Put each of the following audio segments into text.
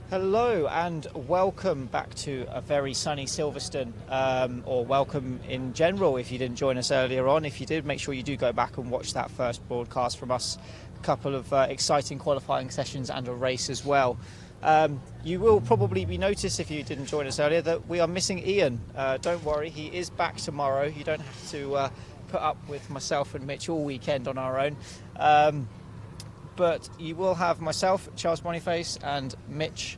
Hello and welcome back to a very sunny Silverstone, or welcome in general if you didn't join us earlier on. If you did, make sure you do go back and watch that first broadcast from us. A couple of exciting qualifying sessions and a race as well. You will probably be noticed if you didn't join us earlier that we are missing Ian. Don't worry, he is back tomorrow. You don't have to put up with myself and Mitch all weekend on our own. But you will have myself, Charles Boniface, and Mitch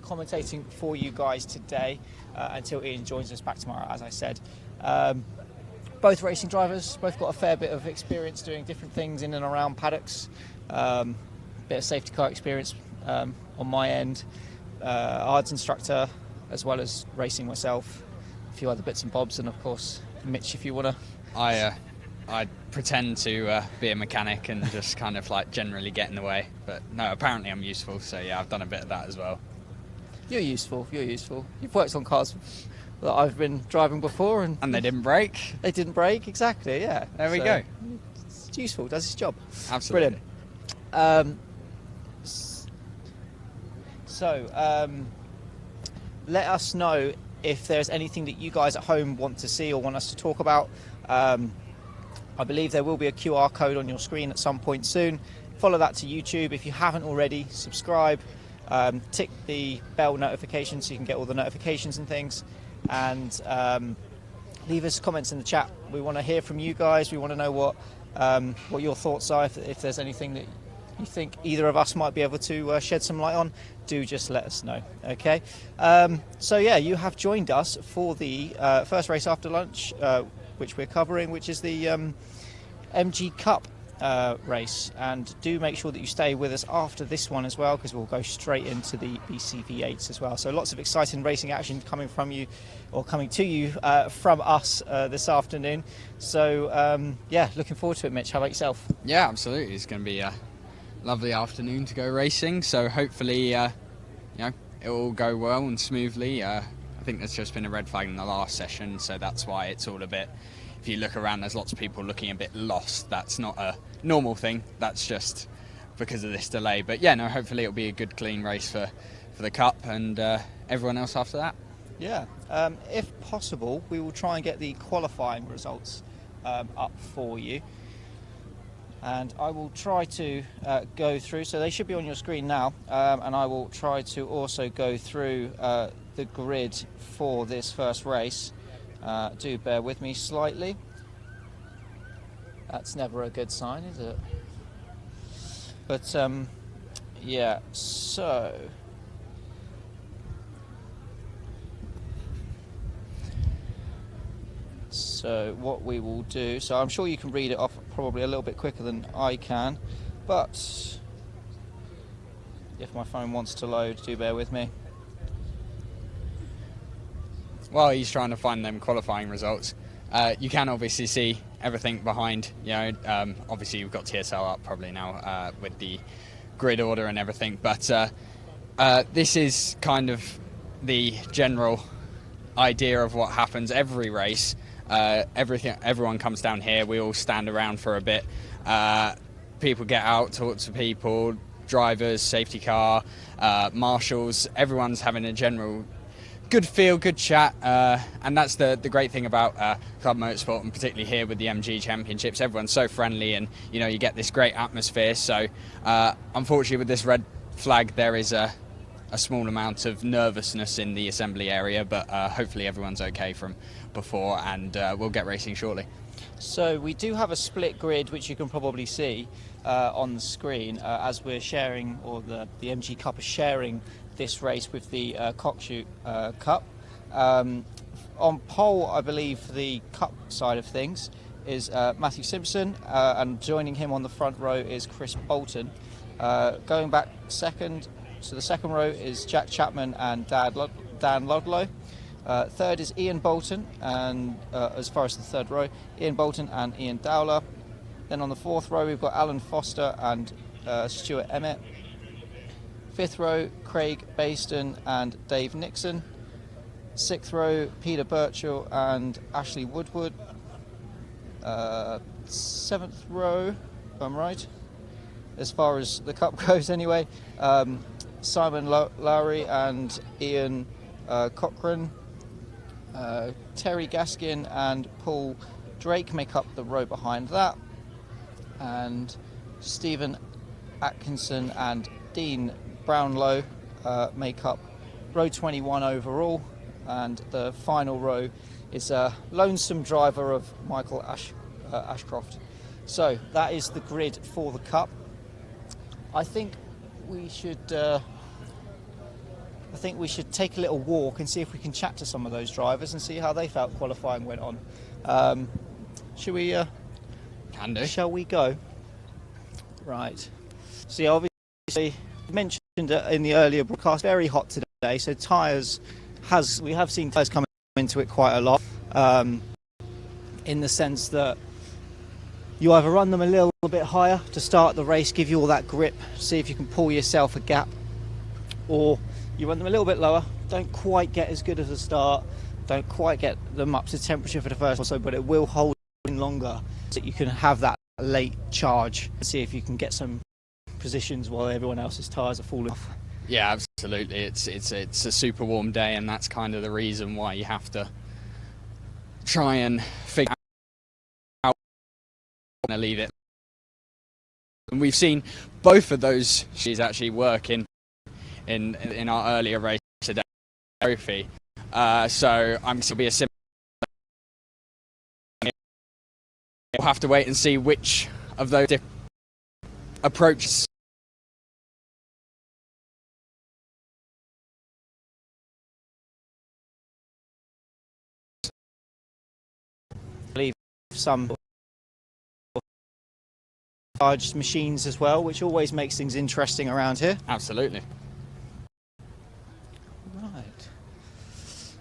commentating for you guys today until Ian joins us back tomorrow, as I said. Both racing drivers, both got a fair bit of experience doing different things in and around paddocks. Bit of safety car experience on my end, ARDS instructor, as well as racing myself, a few other bits and bobs, and of course, Mitch, if you want to... I pretend to be a mechanic and just kind of like generally get in the way, but no, apparently I'm useful, so yeah, I've done a bit of that as well. You're useful. You've worked on cars that I've been driving before, and they didn't break. They didn't break, exactly, yeah. There we go. It's useful, does its job. Absolutely. Brilliant. Let us know if there's anything that you guys at home want to see or want us to talk about. I believe there will be a QR code on your screen at some point soon. Follow that to YouTube. If you haven't already, subscribe. Tick the bell notification so you can get all the notifications and things. And leave us comments in the chat. We want to hear from you guys. We want to know what your thoughts are. If there's anything that you think either of us might be able to shed some light on, do just let us know. Okay. So yeah, you have joined us for the first race after lunch, which we're covering, which is the MG Cup race, and do make sure that you stay with us after this one as well, because we'll go straight into the BCV8s as well. So lots of exciting racing action coming from you, or coming to you from us this afternoon. So yeah, looking forward to it. Mitch, how about yourself? Yeah, absolutely. It's going to be a lovely afternoon to go racing, so hopefully it will go well and smoothly. I think there's just been a red flag in the last session, so that's why it's all a bit, if you look around, there's lots of people looking a bit lost. That's not a normal thing, that's just because of this delay. But yeah, no, hopefully it'll be a good clean race for the Cup and everyone else after that. Yeah, if possible, we will try and get the qualifying results up for you. And I will try to go through, so they should be on your screen now, and I will try to also go through the grid for this first race. Do bear with me slightly. That's never a good sign, is it? But yeah, so what we will do, so I'm sure you can read it off probably a little bit quicker than I can, but if my phone wants to load, do bear with me. While he's trying to find them qualifying results, you can obviously see everything behind. Obviously you've got TSL up probably now with the grid order and everything, but this is kind of the general idea of what happens every race. Everyone comes down here, we all stand around for a bit, people get out, talk to people, drivers, safety car, marshals, everyone's having a general good feel, good chat, and that's the great thing about Club Motorsport, and particularly here with the MG Championships. Everyone's so friendly, and you get this great atmosphere. So unfortunately with this red flag there is a small amount of nervousness in the assembly area, but hopefully everyone's okay from before, and we'll get racing shortly. So we do have a split grid, which you can probably see on the screen, as we're sharing, or the MG Cup is sharing this race with the Cockshoot Cup. On pole, I believe, for the Cup side of things is Matthew Simpson, and joining him on the front row is Chris Bolton. Going back second, so the second row is Jack Chapman and Dan Ludlow. Third is Ian Bolton, and as far as the third row, Ian Bolton and Ian Dowler. Then on the fourth row, we've got Alan Foster and Stuart Emmett. Fifth row, Craig Baston and Dave Nixon. Sixth row, Peter Birchall and Ashley Woodward. Seventh row, if I'm right, as far as the cup goes anyway. Simon Lowry and Ian Cochrane, Terry Gaskin and Paul Drake make up the row behind that, and Stephen Atkinson and Dean Brownlow make up row 21 overall, and the final row is a lonesome driver of Michael Ashcroft. So that is the grid for the cup. I think we should take a little walk and see if we can chat to some of those drivers and see how they felt qualifying went on. Should we? Can do. Shall we go? Right. So yeah, obviously mentioned in the earlier broadcast, very hot today. So tyres we have seen tyres coming into it quite a lot. In the sense that you either run them a little bit higher to start the race, give you all that grip, see if you can pull yourself a gap, or you run them a little bit lower, don't quite get as good as a start, don't quite get them up to temperature for the first or so, but it will hold in longer so that you can have that late charge and see if you can get some positions while everyone else's tyres are falling off. Yeah, absolutely. It's a super warm day, and that's kind of the reason why you have to try and figure out how to leave it. And we've seen both of those she's actually work in our earlier race today trophy. So I'm going to be a similar. We'll have to wait and see which of those approaches Leave some charged machines as well, which always makes things interesting around here. Absolutely. Right.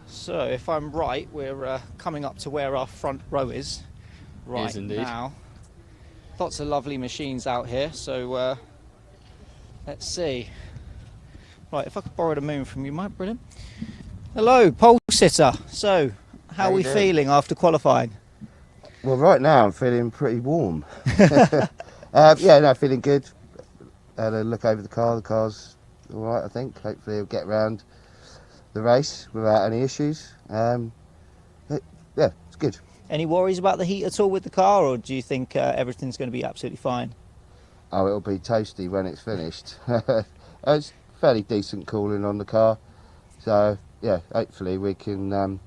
So if I'm right, we're coming up to where our front row is right now. Lots of lovely machines out here. So let's see. Right, if I could borrow the moon from you, Mike, brilliant. Hello, pole sitter. So how are we feeling after qualifying? Well, right now I'm feeling pretty warm. Yeah, no, feeling good. Had a look over the car. The car's all right, I think. Hopefully it'll get around the race without any issues. Yeah, it's good. Any worries about the heat at all with the car, or do you think everything's going to be absolutely fine? Oh, it'll be toasty when it's finished. It's fairly decent cooling on the car. So, yeah, hopefully we can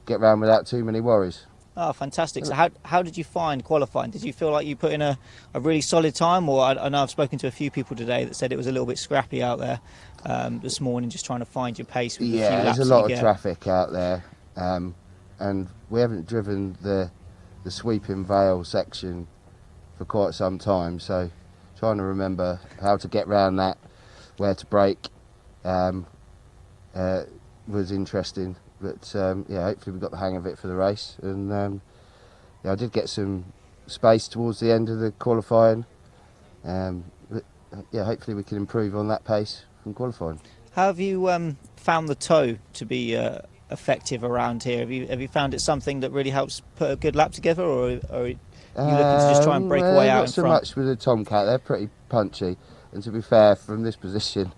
get round without too many worries. Oh, fantastic. So how did you find qualifying? Did you feel like you put in a really solid time? Or I know I've spoken to a few people today that said it was a little bit scrappy out there this morning, just trying to find your pace with a few laps. Yeah, there's a lot of traffic out there. And we haven't driven the Sweeping Vale section for quite some time. So trying to remember how to get round that, where to brake, was interesting. But yeah, hopefully we got the hang of it for the race, and yeah, I did get some space towards the end of the qualifying. But yeah, hopefully we can improve on that pace from qualifying. How have you found the tow to be effective around here? Have you found it something that really helps put a good lap together, or are you looking to just try and break away out in front? Not so much with the Tomcat. They're pretty punchy, and to be fair, from this position,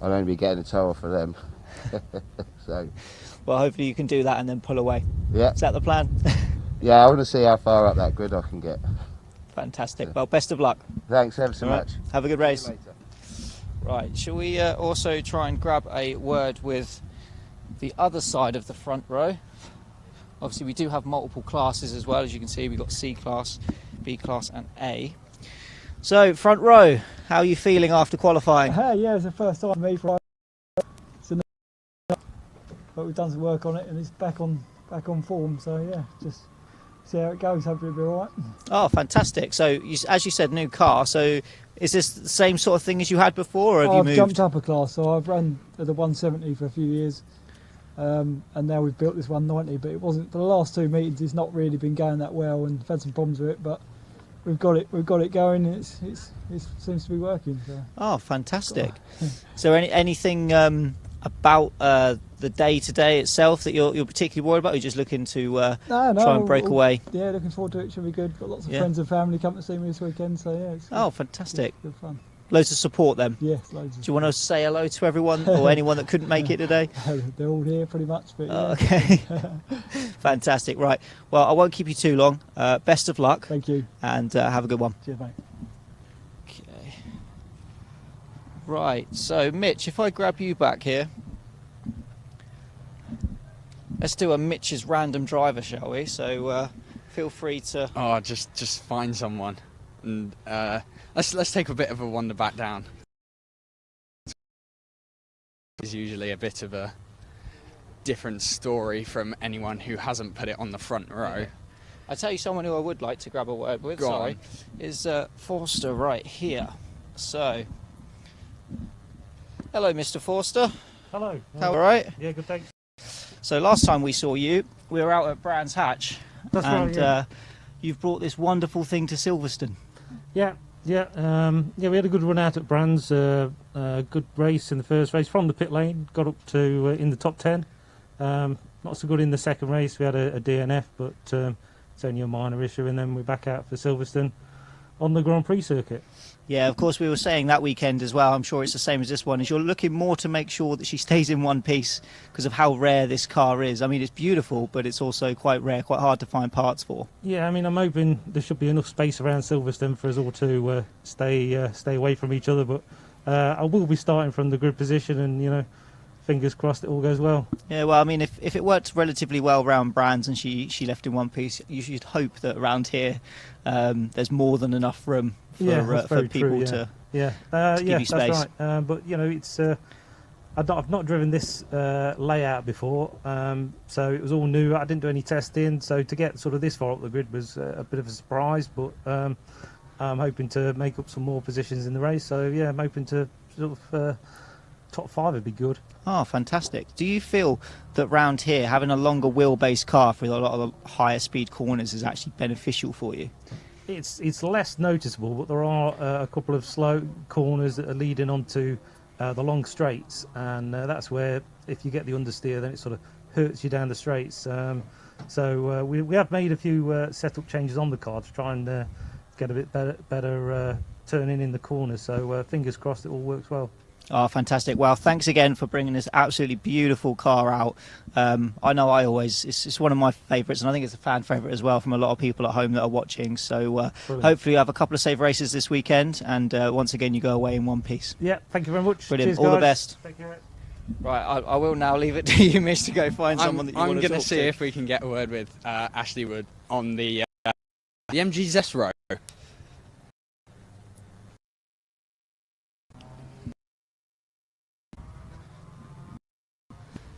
I'll only be getting a tow off of them. So. Well, hopefully you can do that and then pull away. Yeah. Is that the plan? Yeah, I want to see how far up that grid I can get. Fantastic. Well, best of luck. Thanks ever so much. Have a good race. Right, shall we also try and grab a word with the other side of the front row? Obviously, we do have multiple classes as well. As you can see, we've got C class, B class and A. So, front row, how are you feeling after qualifying? Yeah, it's the first time for me. But we've done some work on it and it's back on form, so yeah, just see how it goes. Hopefully it'll be all right. Oh, fantastic. So as you said, new car, so is this the same sort of thing as you had before, or have you moved? I've jumped up a class, so I've run at the 170 for a few years, and now we've built this 190, but it wasn't, for the last 2 meetings it's not really been going that well, and I've had some problems with it, but we've got it going, and it seems to be working. So. Oh, fantastic. So anything about the day today itself that you're particularly worried about? Or you're just looking to try and break away? Yeah, looking forward to it. Should be good. Got lots of Yeah. friends and family come to see me this weekend, so yeah. It's Oh, fantastic! good fun. Loads of support then. Yes, loads. Do you want to say hello to everyone or anyone that couldn't make it today? They're all here pretty much. But yeah. Oh, okay. Fantastic. Right. Well, I won't keep you too long. Best of luck. Thank you. And have a good one. Cheers, mate. Okay. Right. So, Mitch, if I grab you back here, let's do a Mitch's random driver, shall we? So, feel free to. Oh, just find someone, and let's take a bit of a wander back down. It's usually a bit of a different story from anyone who hasn't put it on the front row. Yeah. I tell you, someone who I would like to grab a word with, is Forster right here. So, hello, Mr. Forster. Hello. How all right? Yeah, good, thanks. So last time we saw you, we were out at Brands Hatch. That's and, right, yeah. You've brought this wonderful thing to Silverstone. Yeah, we had a good run out at Brands, good race in the first race from the pit lane, got up to in the top 10. Not so good in the second race, we had a DNF, but it's only a minor issue, and then we're back out for Silverstone on the Grand Prix circuit. Yeah, of course, we were saying that weekend as well, I'm sure it's the same as this one, is you're looking more to make sure that she stays in one piece because of how rare this car is. I mean, it's beautiful, but it's also quite rare, quite hard to find parts for. Yeah, I mean, I'm hoping there should be enough space around Silverstone for us all to stay away from each other, but I will be starting from the grid position, and fingers crossed it all goes well. Yeah, well, I mean, if it worked relatively well around Brands and she left in one piece, you should hope that around here there's more than enough room for people to give you space. That's right. But it's I've not driven this layout before, so it was all new. I didn't do any testing, so to get sort of this far up the grid was a bit of a surprise. But I'm hoping to make up some more positions in the race. So yeah, I'm hoping to sort of top 5 would be good. Oh, fantastic. Do you feel that round here having a longer wheelbase car for a lot of the higher speed corners is actually beneficial for you? It's less noticeable, but there are a couple of slow corners that are leading onto the long straights, and that's where if you get the understeer, then it sort of hurts you down the straights. So we have made a few setup changes on the car to try and get a bit better turning in the corners. So fingers crossed it all works well. Oh, fantastic. Well, thanks again for bringing this absolutely beautiful car out. I know it's one of my favourites, and I think it's a fan favourite as well from a lot of people at home that are watching. So hopefully you have a couple of safe races this weekend, and once again you go away in one piece. Yeah, thank you very much. Brilliant. Cheers, all guys. the best. Take care. Right, I will now leave it to you, Mitch, to go find someone that you want to talk to. I'm going to see if we can get a word with Ashley Wood on the MG Zest row.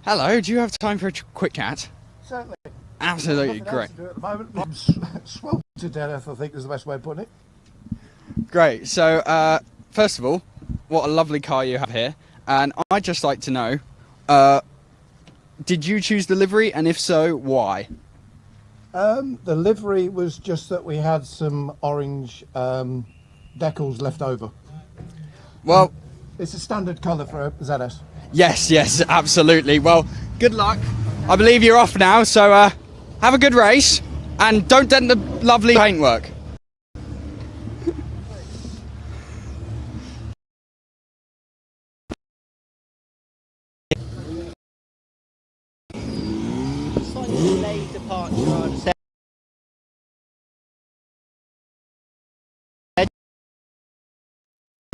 Hello, do you have time for a quick chat? Certainly. Absolutely Nothing great. else to do at the moment. I'm sweltered to death, I think is the best way of putting it. Great. So, first of all, what a lovely car you have here. And I'd just like to know, did you choose the livery? And if so, why? The livery was just that we had some orange decals left over. Well, It's a standard colour for a ZS. yes, absolutely. Well, good luck. I believe you're off now, so have a good race. And don't dent the lovely paintwork. Slightly delayed departure, I understand.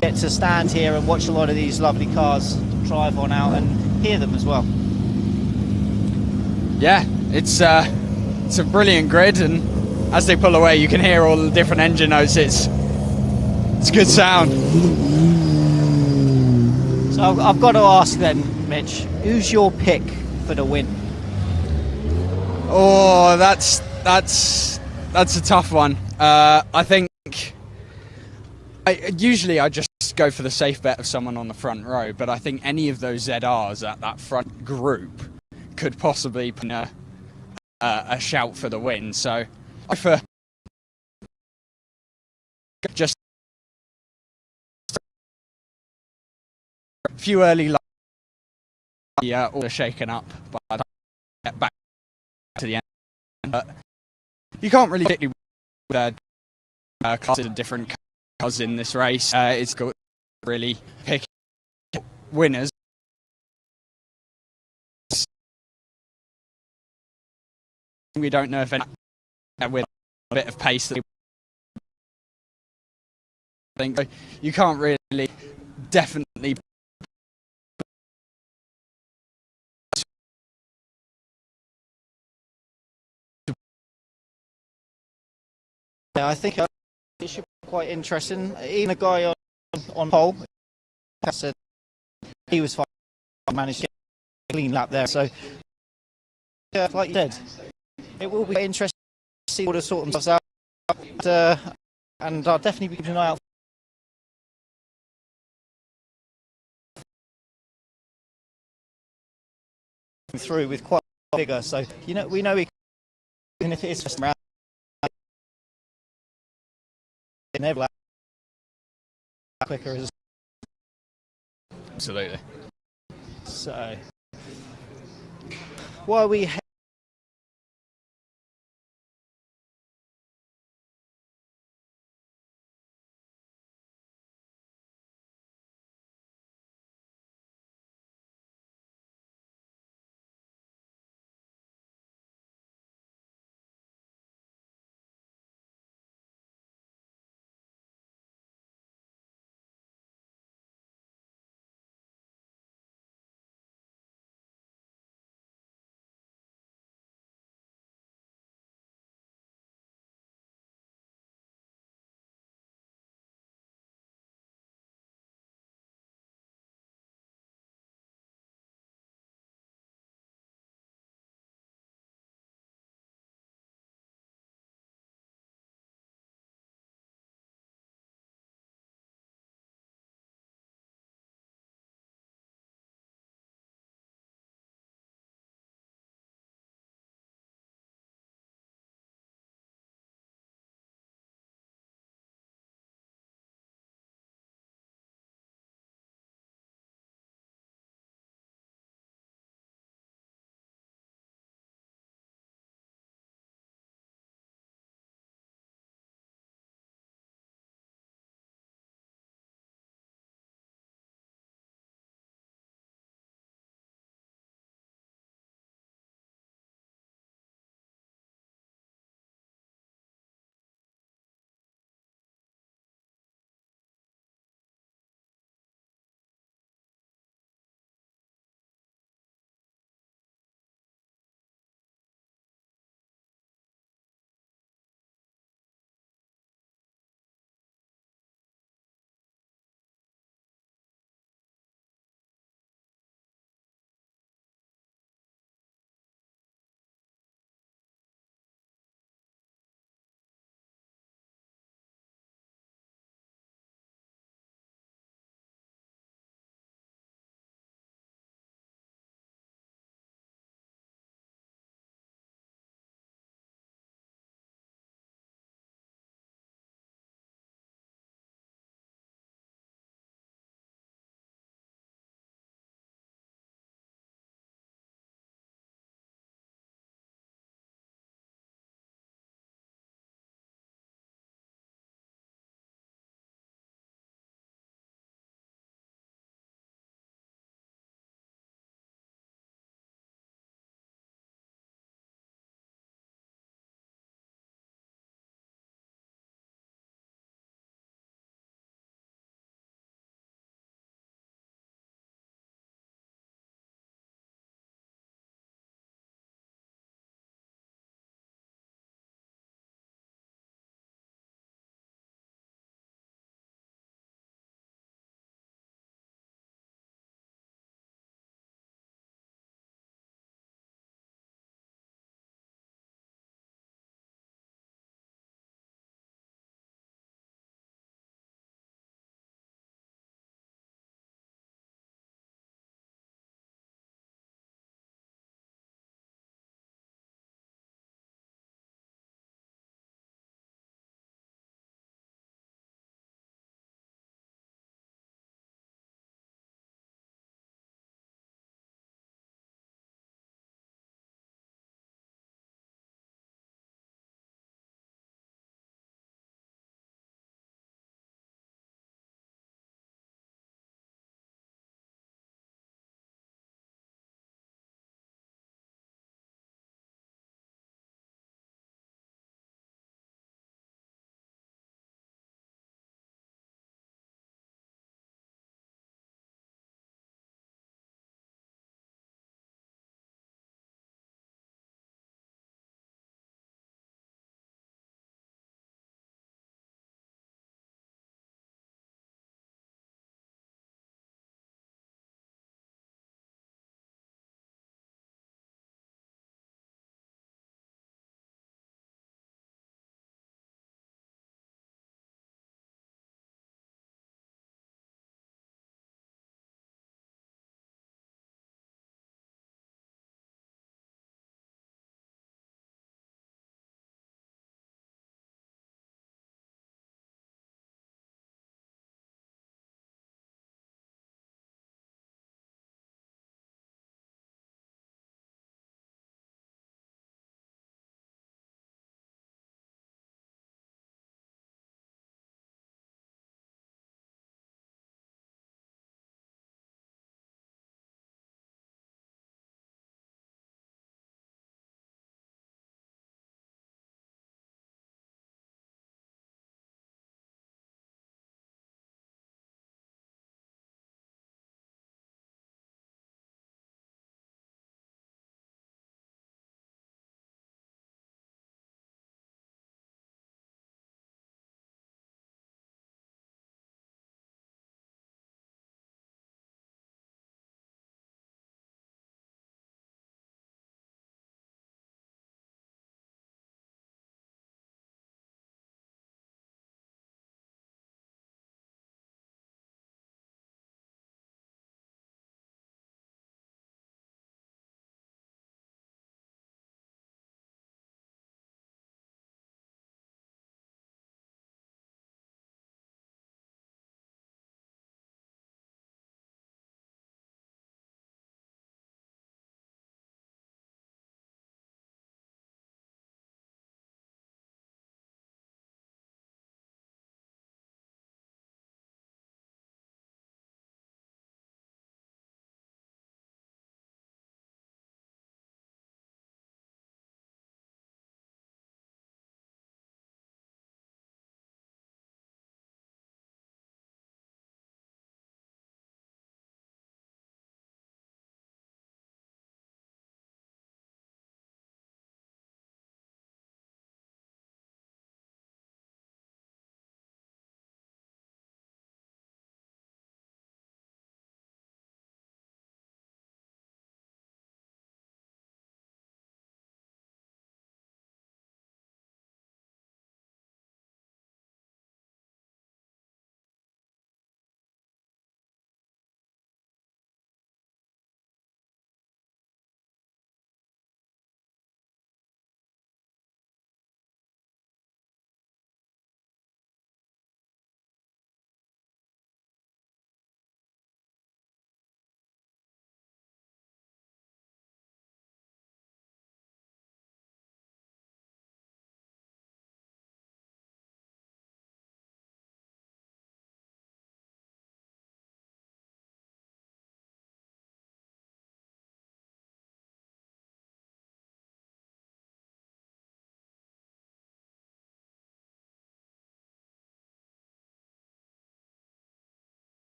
Get to stand here and watch a lot of these lovely cars drive on out and hear them as well. Yeah, it's a brilliant grid, and as they pull away, you can hear all the different engine notes. It's good sound. So I've got to ask then, Mitch, who's your pick for the win? Oh, that's a tough one. I think usually I just go for the safe bet of someone on the front row, but I think any of those ZRs at that front group could possibly put a shout for the win. So I prefer just a few early all shaken up by the time we get back to the end. But you can't really particularly classes of different cars in this race. It's got really pick winners. We don't know if any with a bit of pace that I think you can't really definitely. Yeah, I think it should be quite interesting. Even a guy on pole said he was fine, managed to get a clean lap there. So, yeah, like you said, it will be interesting to see what to sort themselves out. And I'll definitely be keeping an eye out through with quite a figure. So, we know even if it is just around, never quicker as Absolutely. so. While we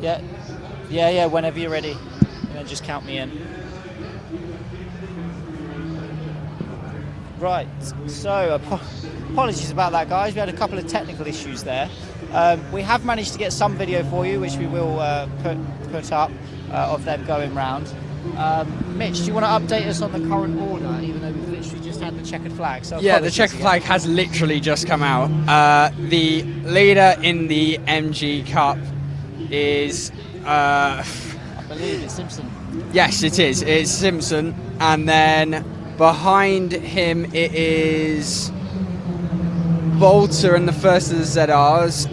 Yeah, whenever you're ready. And then just count me in. Right, so apologies about that, guys. We had a couple of technical issues there. We have managed to get some video for you, which we will put up of them going round. Mitch, do you want to update us on the current order, even though we've literally just had the checkered flag? So yeah, the checkered flag has literally just come out. The leader in the MG Cup is... I believe it's Simpson. Yes, it is. It's Simpson. And then behind him it is Bolter and the first of the ZRs.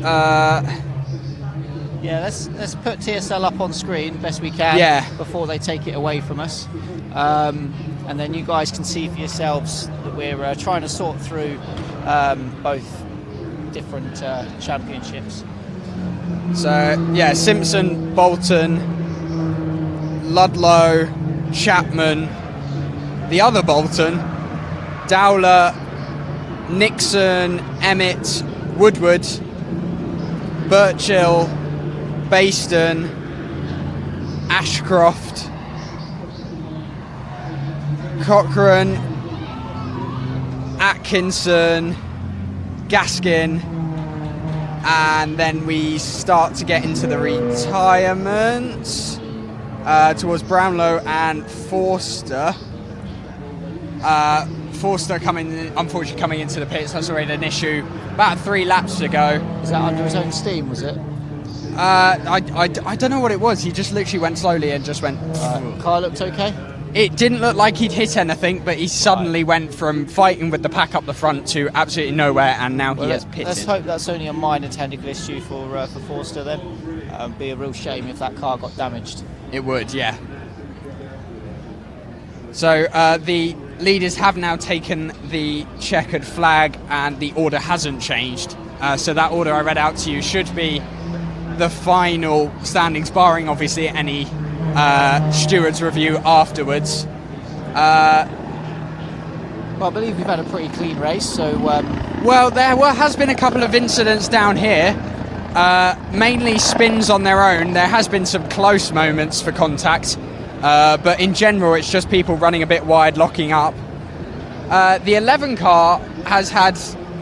Yeah, let's put TSL up on screen best we can. Yeah. Before they take it away from us, and then you guys can see for yourselves that we're trying to sort through both different championships. So yeah, Simpson, Bolton, Ludlow, Chapman, the other Bolton, Dowler, Nixon, Emmett, Woodward, Birchill, Bayston, Ashcroft, Cochrane, Atkinson, Gaskin, and then we start to get into the retirements towards Brownlow and Forster. Forster unfortunately coming into the pits. That's already an issue about 3 laps ago. Is that under his own steam, was it? I don't know what it was. He just literally went slowly and just went... Car looked okay? It didn't look like he'd hit anything, but he suddenly went from fighting with the pack up the front to absolutely nowhere, and now he has pitted. Let's hope that's only a minor technical issue for Forster then. Be a real shame if that car got damaged. It would, yeah. So the leaders have now taken the checkered flag, and the order hasn't changed. So that order I read out to you should be the final standings, barring obviously any steward's review afterwards. Well, I believe we've had a pretty clean race, so... Well, there has been a couple of incidents down here, mainly spins on their own. There has been some close moments for contact, but in general it's just people running a bit wide, locking up. The 11 car has had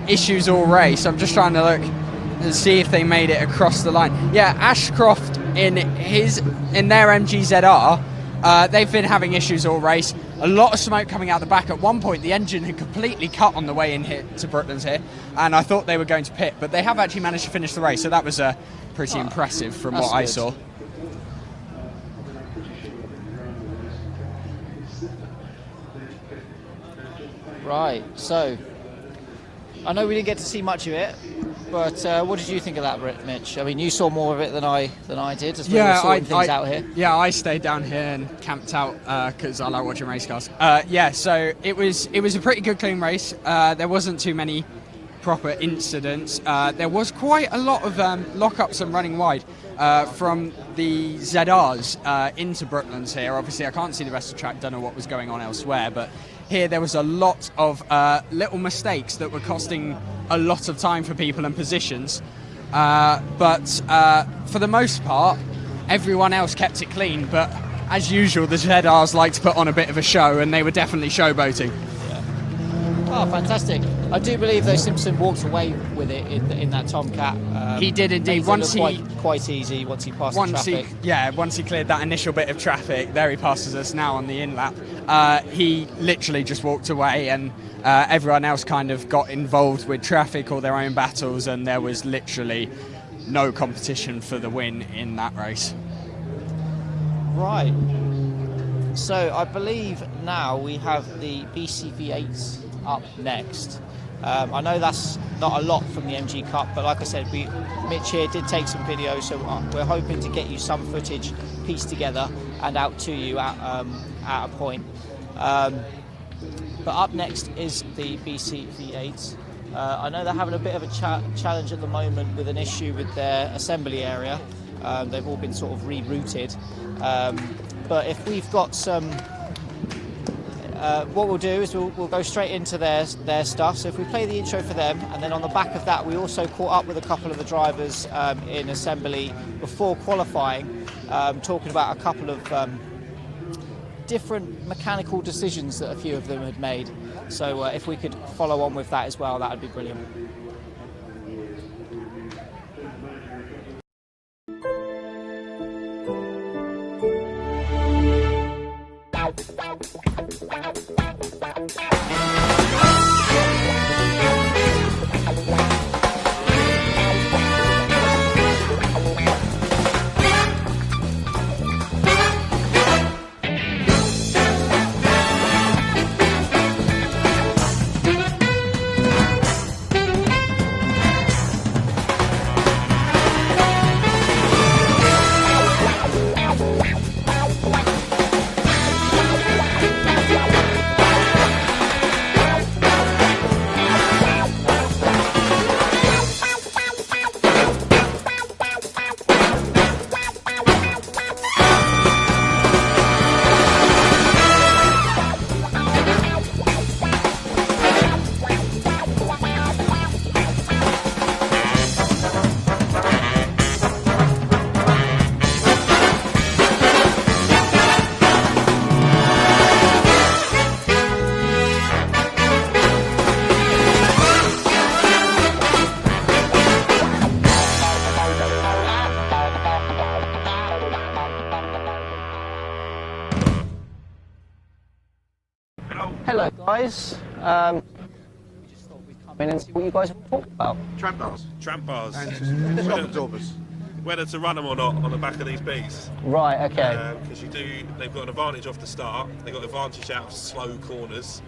issues all race. I'm just trying to look and see if they made it across the line. Yeah, Ashcroft in their MGZR, they've been having issues all race. A lot of smoke coming out the back. At one point, the engine had completely cut on the way in here to Brooklands here, and I thought they were going to pit, but they have actually managed to finish the race, so that was pretty impressive from what I saw. Right, so I know we didn't get to see much of it, but what did you think of that, Mitch? I mean, you saw more of it than I did. As we were sorting things out here. Yeah, I stayed down here and camped out because I like watching race cars. Yeah, so it was a pretty good clean race. There wasn't too many proper incidents. There was quite a lot of lockups and running wide from the ZRs into Brooklands here. Obviously, I can't see the rest of the track. Don't know what was going on elsewhere, but here there was a lot of little mistakes that were costing a lot of time for people and positions. But for the most part, everyone else kept it clean. But as usual, the ZRs like to put on a bit of a show, and they were definitely showboating. Oh, fantastic. I do believe, though, Simpson walked away with it in that Tomcat. He did indeed. Once he quite easy once he passed the traffic. Once he cleared that initial bit of traffic, there he passes us now on the in-lap. He literally just walked away, and everyone else kind of got involved with traffic or their own battles, and there was literally no competition for the win in that race. Right. So I believe now we have the BCV8 up next. I know that's not a lot from the MG Cup, but like I said, Mitch here did take some video, so we're hoping to get you some footage pieced together and out to you at a point. But up next is the BCV8. I know they're having a bit of a challenge at the moment with an issue with their assembly area. They've all been sort of rerouted. But if we've got some what we'll do is we'll go straight into their stuff. So if we play the intro for them, and then on the back of that, we also caught up with a couple of the drivers in assembly before qualifying, talking about a couple of different mechanical decisions that a few of them had made. So if we could follow on with that as well, that would be brilliant. Hello guys, we just thought we'd come in and see what you guys have talked about. Tramp bars. Tramp bars. And shock absorbers. Whether to run them or not on the back of these beasts. Right, okay. Because they've got an advantage off the start. They've got an advantage out of slow corners,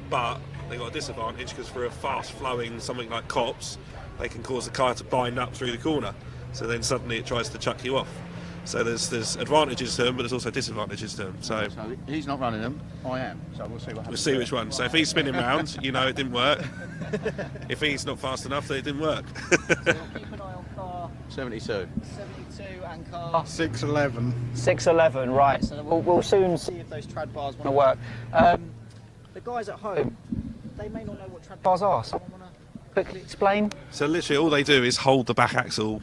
but they've got a disadvantage because for a fast flowing something like cops, they can cause the car to bind up through the corner. So then suddenly it tries to chuck you off. So there's advantages to them, but there's also disadvantages to them. So he's not running them, I am. So we'll see what happens. we'll see which one. So if he's spinning round, you know it didn't work. If he's not fast enough, then it didn't work. So we'll keep an eye on car 72. 72 and car 611. 611, right. So we'll soon see if those trad bars want to work. The guys at home, they may not know what trad bars are. Someone want to quickly explain? So literally all they do is hold the back axle.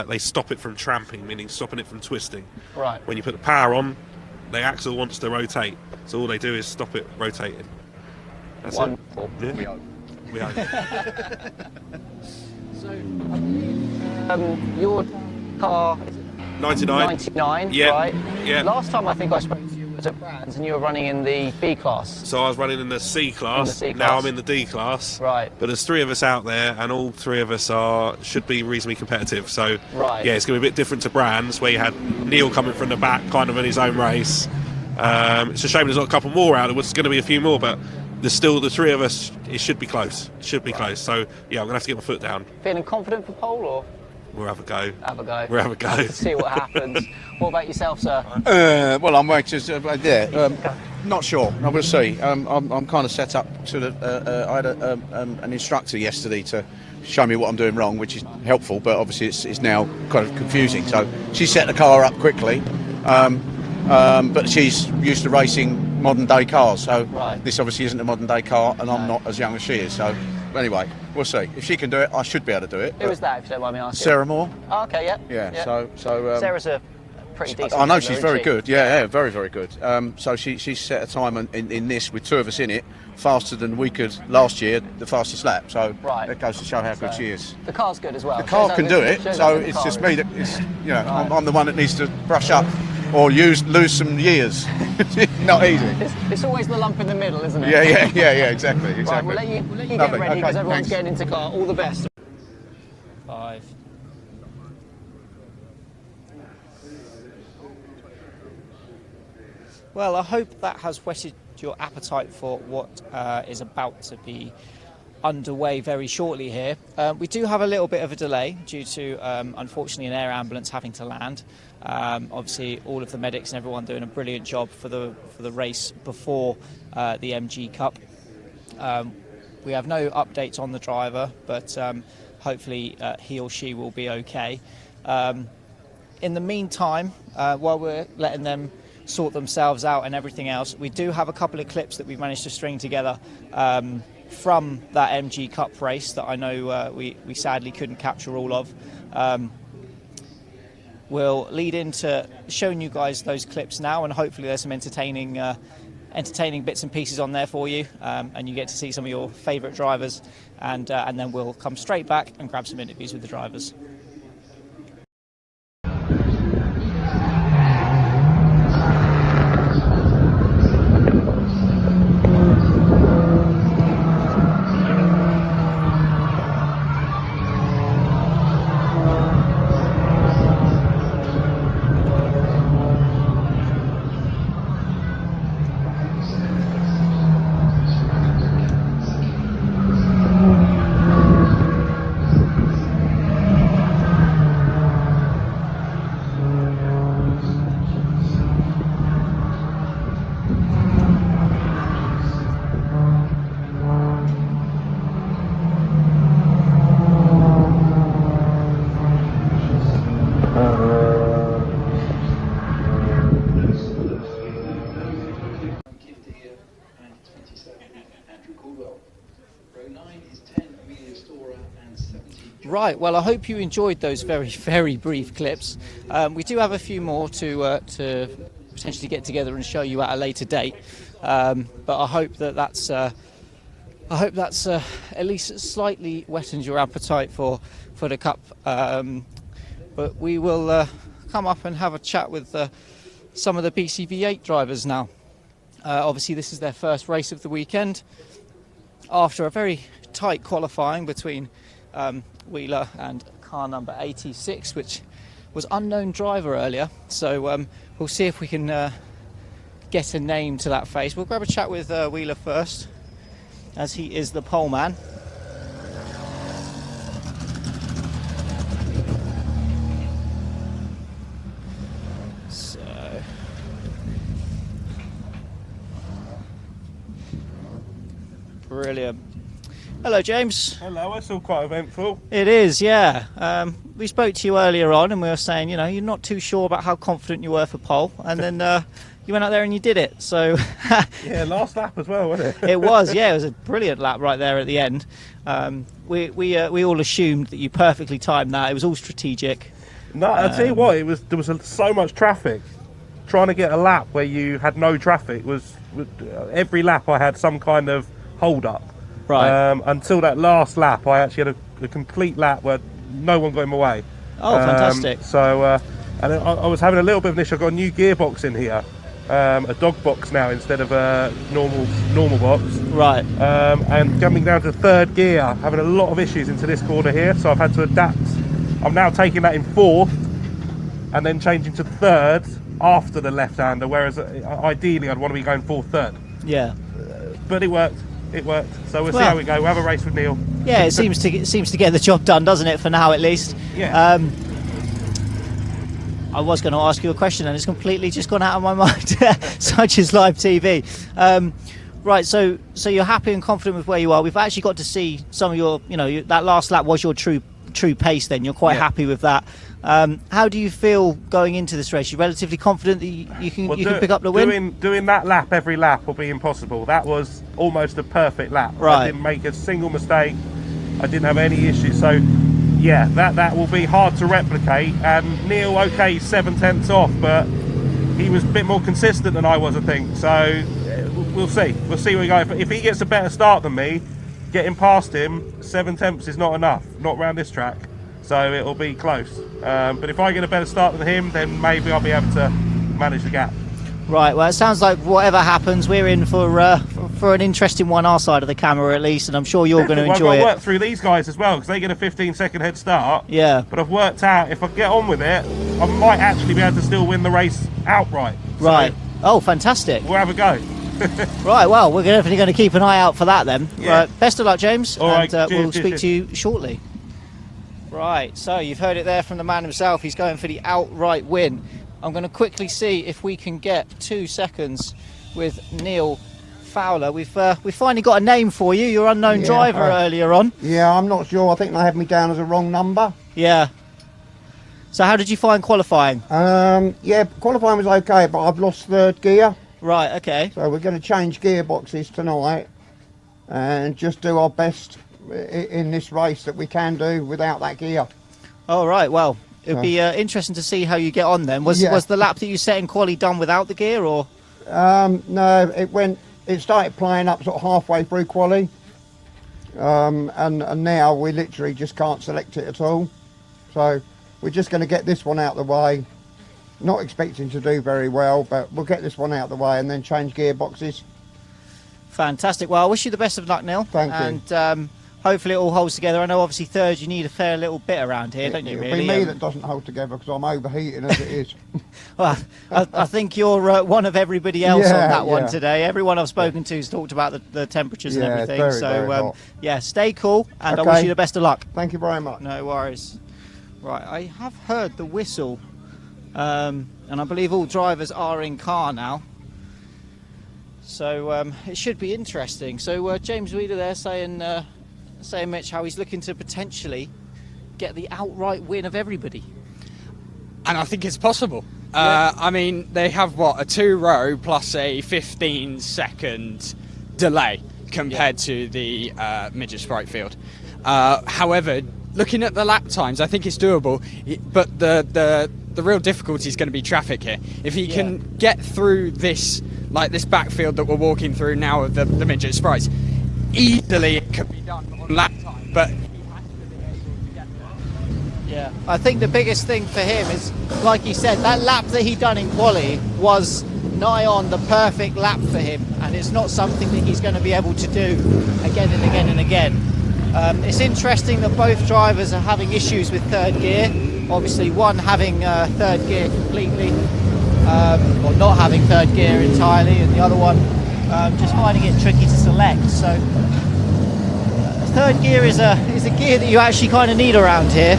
They stop it from tramping, meaning stopping it from twisting. Right. When you put the power on, the axle wants to rotate. So all they do is stop it rotating. That's Wonderful. it. Yeah. We hope. We hope. So I believe your car is 99. 99, Yeah. right? Yeah. Last time I think I spoke to you was at Brands and you were running in the B class. So I was running in the C class. C Now class. I'm in the D class. Right. But there's three of us out there, and all three of us should be reasonably competitive. So Right. yeah, it's going to be a bit different to Brands, where you had Neil coming from the back, kind of in his own race. It's a shame there's not a couple more out. There's going to be a few more, but there's still the three of us. It should be close. It should be close. So yeah, I'm going to have to get my foot down. Feeling confident for pole or We'll have a go. have a go? We'll have a go. See what happens. What about yourself, sir? Well, I'm waiting. Not sure. I will see. I'm kind of set up to I had an instructor yesterday to show me what I'm doing wrong, which is helpful, but obviously it's now kind of confusing. So she set the car up quickly, but she's used to racing modern day cars. So Right. this obviously isn't a modern day car, and I'm not as young as she is. So anyway, we'll see. If she can do it, I should be able to do it. Who was that, if you don't mind me asking? Sarah Moore. Oh, okay, yeah. Yeah. So Sarah's a pretty decent I know driver, she's isn't very she? good. Yeah, very, very good. So she set a time in this with two of us in it, faster than we could last year, the fastest lap. So Right. that goes to show how good So, she is. The car's good as well. The car can do it, so it's just me that it's I'm the one that needs to brush up or lose some years. Not easy. It's always the lump in the middle, isn't it? Yeah, exactly. Right, we'll let you get Lovely. ready Okay, because everyone's thanks. getting into car. All the best. 5. Well, I hope that has whetted your appetite for what is about to be underway very shortly here. We do have a little bit of a delay due to, unfortunately, an air ambulance having to land. Obviously, all of the medics and everyone doing a brilliant job for the race before the MG Cup. We have no updates on the driver, but hopefully he or she will be okay. In the meantime, while we're letting them sort themselves out and everything else. We do have a couple of clips that we've managed to string together from that MG Cup race that I know we sadly couldn't capture all of. We'll lead into showing you guys those clips now, and hopefully there's some entertaining bits and pieces on there for you, and you get to see some of your favourite drivers, and then we'll come straight back and grab some interviews with the drivers. Right, well, I hope you enjoyed those very, very brief clips. We do have a few more to potentially get together and show you at a later date, but I hope that's at least slightly whetted your appetite for the Cup. But we will come up and have a chat with some of the BCV8 drivers now. Obviously, this is their first race of the weekend after a very tight qualifying between Wheeler and car number 86, which was unknown driver earlier. So we'll see if we can get a name to that face. We'll grab a chat with Wheeler first, as he is the pole man. So brilliant. Hello, James. Hello, it's all quite eventful. It is, yeah. We spoke to you earlier on and we were saying, you know, you're not too sure about how confident you were for pole, and then you went out there and you did it. So yeah, last lap as well, wasn't it? It was, yeah, it was a brilliant lap right there at the end. We all assumed that you perfectly timed that. It was all strategic. No, I'll tell you what, there was so much traffic. Trying to get a lap where you had no traffic was every lap I had some kind of hold up. Right. Until that last lap, I actually had a complete lap where no one got in my way. Oh, fantastic. So, and I was having a little bit of an issue. I've got a new gearbox in here, a dog box now instead of a normal box. Right. And coming down to third gear, having a lot of issues into this corner here, so I've had to adapt. I'm now taking that in fourth, and then changing to third after the left-hander, whereas ideally I'd want to be going fourth, third. Yeah. But it worked. It worked. So we'll see how we go. We'll have a race with Neil. Yeah, it seems to get the job done, doesn't it? For now, at least. Yeah. I was going to ask you a question, and it's completely just gone out of my mind. Such is live TV. Right. So you're happy and confident with where you are. We've actually got to see some of your, that last lap was your true pace. Then you're quite happy with that. How do you feel going into this race? You're relatively confident that you can pick up the win? Doing that lap every lap will be impossible. That was almost a perfect lap. Right. I didn't make a single mistake. I didn't have any issues. So, yeah, that will be hard to replicate. And Neil, okay, he's 7/10 off, but he was a bit more consistent than I was, I think. So, we'll see. We'll see where we go. If he gets a better start than me, getting past him, 7/10 is not enough. Not around this track. So it'll be close. But if I get a better start than him, then maybe I'll be able to manage the gap. Right, well, it sounds like whatever happens, we're in for an interesting one, our side of the camera at least, and I'm sure you're going to enjoy it. I've worked through these guys as well, because they get a 15-second head start. Yeah. But I've worked out, if I get on with it, I might actually be able to still win the race outright. Right. So Oh, fantastic. we'll have a go. Right, well, we're definitely going to keep an eye out for that then. Yeah. Right, best of luck, James, All right, and we'll cheers, speak to you shortly. Right, so you've heard it there from the man himself. He's going for the outright win. I'm going to quickly see if we can get 2 seconds with Neil Fowler. We've finally got a name for you. Your unknown driver earlier on. Yeah, I'm not sure. I think they had me down as a wrong number. Yeah. So how did you find qualifying? Yeah, qualifying was okay, but I've lost third gear. Right, okay. So we're going to change gearboxes tonight and just do our best in this race that we can do without that gear. All right, well, it'd be interesting to see how you get on then. Was the lap that you set in quali done without the gear, or? No, it started playing up sort of halfway through quali. And now we literally just can't select it at all. So we're just going to get this one out of the way. Not expecting to do very well, but we'll get this one out of the way and then change gearboxes. Fantastic. Well, I wish you the best of luck, Neil. Thank you. And hopefully it all holds together. I know obviously third you need a fair little bit around here, don't you, It'll really? be me that doesn't hold together because I'm overheating as it is. Well, I think you're one of everybody else on that one today. Everyone I've spoken to has talked about the temperatures and everything. Very, so, very hot. yeah, stay cool, and I wish you the best of luck. Thank you very much. No worries. Right, I have heard the whistle, and I believe all drivers are in car now. So it should be interesting. So James Wheeler there saying, Mitch, how he's looking to potentially get the outright win of everybody. And I think it's possible. I mean, they have, what, a 2-row plus a 15-second delay compared to the midget sprite field. However, looking at the lap times, I think it's doable. But the real difficulty is going to be traffic here. If he can get through this, like this backfield that we're walking through now of the midget sprites, easily it could be done on lap time. But yeah, I think the biggest thing for him is, like he said, that lap that he done in quali was nigh on the perfect lap for him, and it's not something that he's going to be able to do again and again and again. It's interesting that both drivers are having issues with third gear. Obviously one having third gear completely, or not having third gear entirely, and the other one just finding it tricky to select. So third gear is a gear that you actually kind of need around here.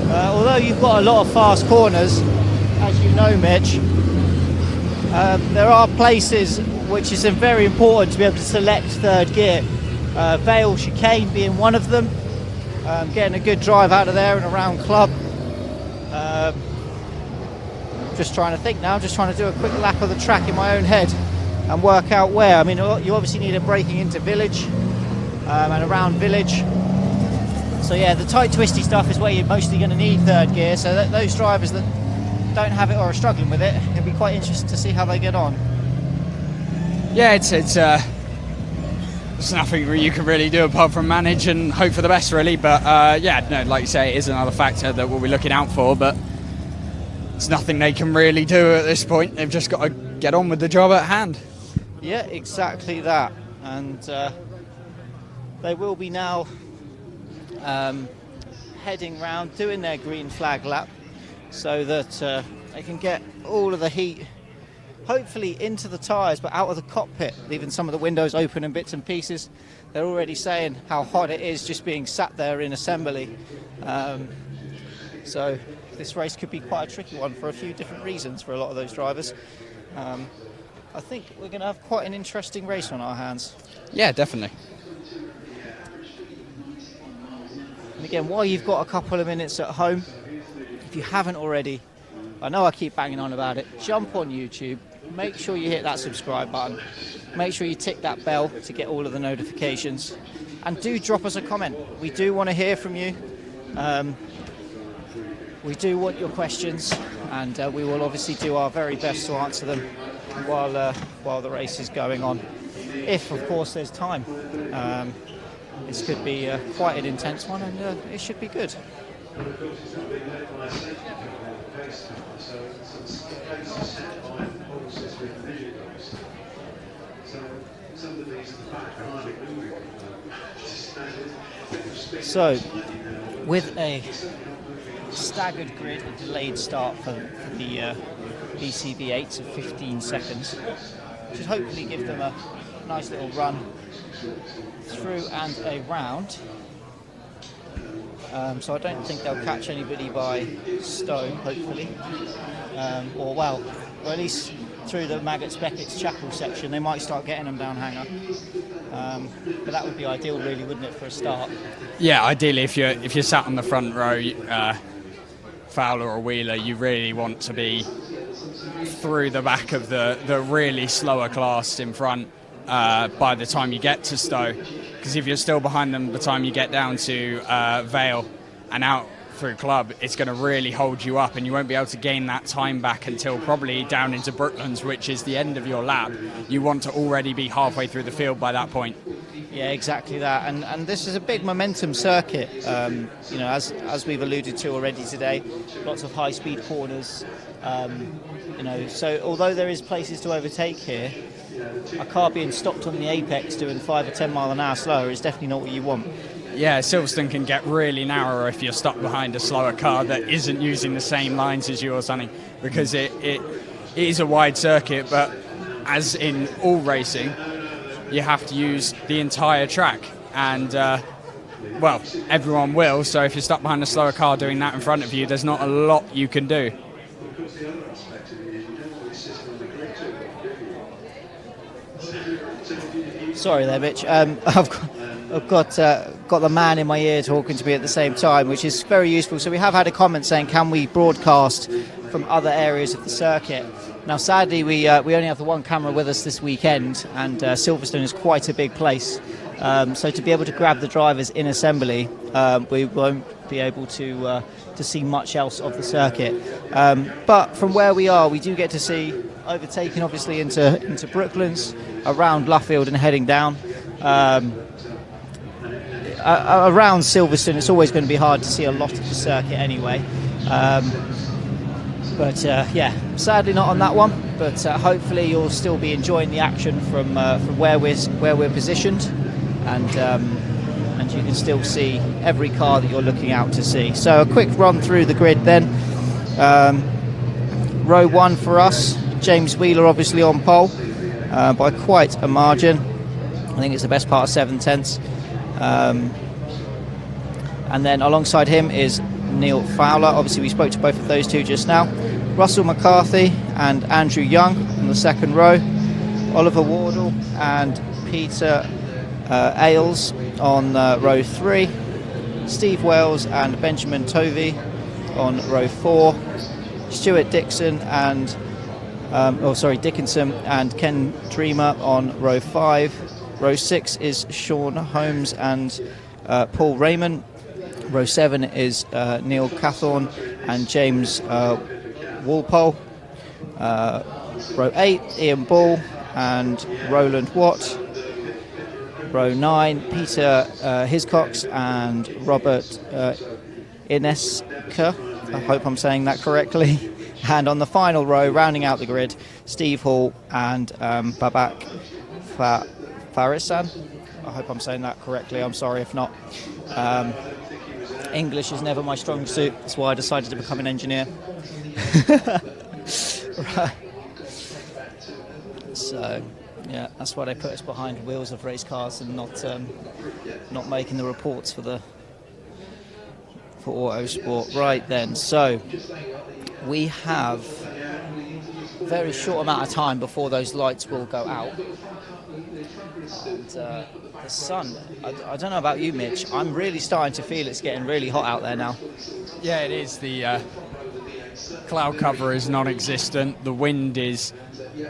Although you've got a lot of fast corners, as you know, Mitch, there are places which is very important to be able to select third gear. Vale chicane being one of them. Getting a good drive out of there and around club. Just trying to think now, just trying to do a quick lap of the track in my own head and work out where. I mean, you obviously need a braking into village and around village. So yeah, the tight twisty stuff is where you're mostly going to need third gear, so those drivers that don't have it or are struggling with it, it'll be quite interesting to see how they get on. Yeah, it's there's nothing you can really do apart from manage and hope for the best, really. But yeah, no, like you say, it is another factor that we'll be looking out for, but it's nothing they can really do at this point. They've just got to get on with the job at hand. Yeah, exactly that. And they will be now heading round, doing their green flag lap, so that they can get all of the heat hopefully into the tyres but out of the cockpit, leaving some of the windows open and bits and pieces. They're already saying how hot it is just being sat there in assembly. So this race could be quite a tricky one for a few different reasons for a lot of those drivers. I think we're going to have quite an interesting race on our hands. Yeah, definitely. And again, while you've got a couple of minutes at home, if you haven't already, I know I keep banging on about it, jump on YouTube, make sure you hit that subscribe button, make sure you tick that bell to get all of the notifications, and do drop us a comment. We do want to hear from you. We do want your questions, and we will obviously do our very best to answer them while the race is going on, if of course there's time. This could be quite an intense one, and it should be good. So, with a staggered grid, a delayed start for the BCV8s of 15 seconds, should hopefully give them a nice little run through and around. So I don't think they'll catch anybody by stone, hopefully, or at least through the Maggots Beckett's Chapel section. They might start getting them down Hanger, but that would be ideal, really, wouldn't it, for a start? Yeah, ideally, if you're sat on the front row, Fowler or Wheeler, you really want to be through the back of the really slower class in front by the time you get to Stowe, because if you're still behind them by the time you get down to Vale and out through Club, it's going to really hold you up, and you won't be able to gain that time back until probably down into Brooklands, which is the end of your lap. You want to already be halfway through the field by that point. Yeah, exactly that, and this is a big momentum circuit. You know, as we've alluded to already today, lots of high-speed corners. You know, so although there is places to overtake here, a car being stopped on the apex doing 5 or 10 mile an hour slower is definitely not what you want. Yeah, Silverstone can get really narrow if you're stuck behind a slower car that isn't using the same lines as you or something, because it is a wide circuit, but as in all racing, you have to use the entire track, and well, everyone will, so if you're stuck behind a slower car doing that in front of you, there's not a lot you can do. Sorry there, Mitch. I've got the man in my ear talking to me at the same time, which is very useful. So we have had a comment saying, can we broadcast from other areas of the circuit? Now, sadly, we only have the one camera with us this weekend, and Silverstone is quite a big place. So to be able to grab the drivers in assembly, we won't be able to see much else of the circuit. But from where we are, we do get to see overtaking, obviously, into Brooklands, around Luffield and heading down. Around Silverstone, it's always going to be hard to see a lot of the circuit anyway. But yeah, sadly not on that one. But hopefully you'll still be enjoying the action from where we're positioned, and you can still see every car that you're looking out to see. So a quick run through the grid then. Row 1 for us, James Wheeler obviously on pole by quite a margin. I think it's the best part of 7/10. And then alongside him is Neil Fowler. Obviously we spoke to both of those two just now. Russell McCarthy and Andrew Young on the second row. Oliver Wardle and Peter Ailes on row 3. Steve Wells and Benjamin Tovey on row 4. Stuart Dixon and Dickinson and Ken Dreamer on row 5. Row 6 is Sean Holmes and Paul Raymond. Row 7 is Neil Cathorn and James Walpole. Row 8, Ian Ball and Roland Watt. Row 9, Peter Hiscox and Robert Ineska. I hope I'm saying that correctly. And on the final row, rounding out the grid, Steve Hall and Babak Farisan. I hope I'm saying that correctly. I'm sorry if not. English is never my strong suit. That's why I decided to become an engineer. Right. So, yeah, that's why they put us behind wheels of race cars and not making the reports for Autosport. Right then, so we have a very short amount of time before those lights will go out. And the sun, I don't know about you, Mitch, I'm really starting to feel it's getting really hot out there now. Yeah, it is. The cloud cover is non-existent. The wind is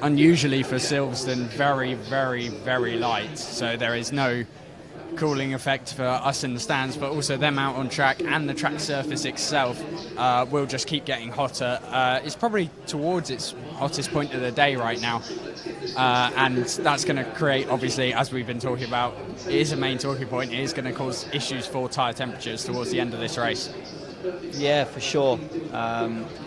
unusually for Silverstone very, very, very light. So there is no cooling effect for us in the stands, but also them out on track, and the track surface itself will just keep getting hotter. It's probably towards its hottest point of the day right now, and that's going to create, obviously, as we've been talking about, it is a main talking point. It is going to cause issues for tyre temperatures towards the end of this race. Yeah, for sure.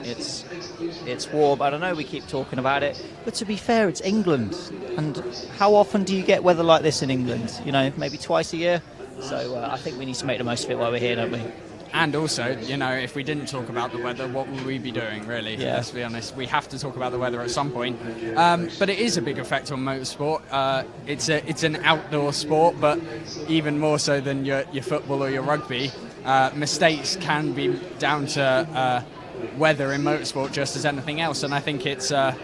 It's warm. I don't know, we keep talking about it, but to be fair, it's England. And how often do you get weather like this in England? You know, maybe twice a year. So I think we need to make the most of it while we're here, don't we? And also, you know, if we didn't talk about the weather, what would we be doing, really? Yeah. Let's be honest. We have to talk about the weather at some point. But it is a big effect on motorsport. It's an outdoor sport, but even more so than your football or your rugby. Mistakes can be down to weather in motorsport just as anything else, and I think it's a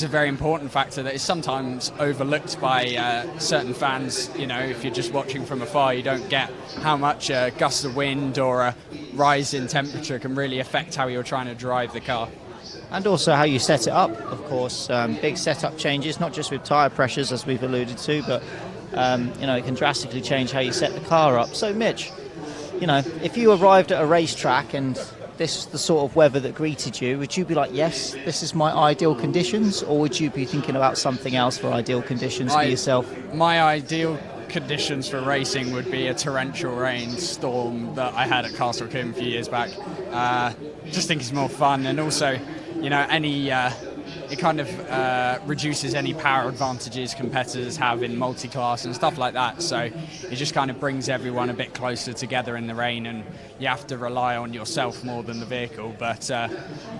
very important factor that is sometimes overlooked by certain fans. You know, if you're just watching from afar, you don't get how much a gust of wind or rise in temperature can really affect how you're trying to drive the car. And also how you set it up, of course. Big setup changes, not just with tyre pressures, as we've alluded to, but you know, it can drastically change how you set the car up. So, Mitch, you know, if you arrived at a racetrack and this is the sort of weather that greeted you, would you be like, yes, this is my ideal conditions, or would you be thinking about something else for ideal conditions for yourself? My ideal conditions for racing would be a torrential rainstorm that I had at Castle Combe a few years back. Just think it's more fun, and also, you know, it kind of reduces any power advantages competitors have in multi-class and stuff like that. So it just kind of brings everyone a bit closer together in the rain, and you have to rely on yourself more than the vehicle. But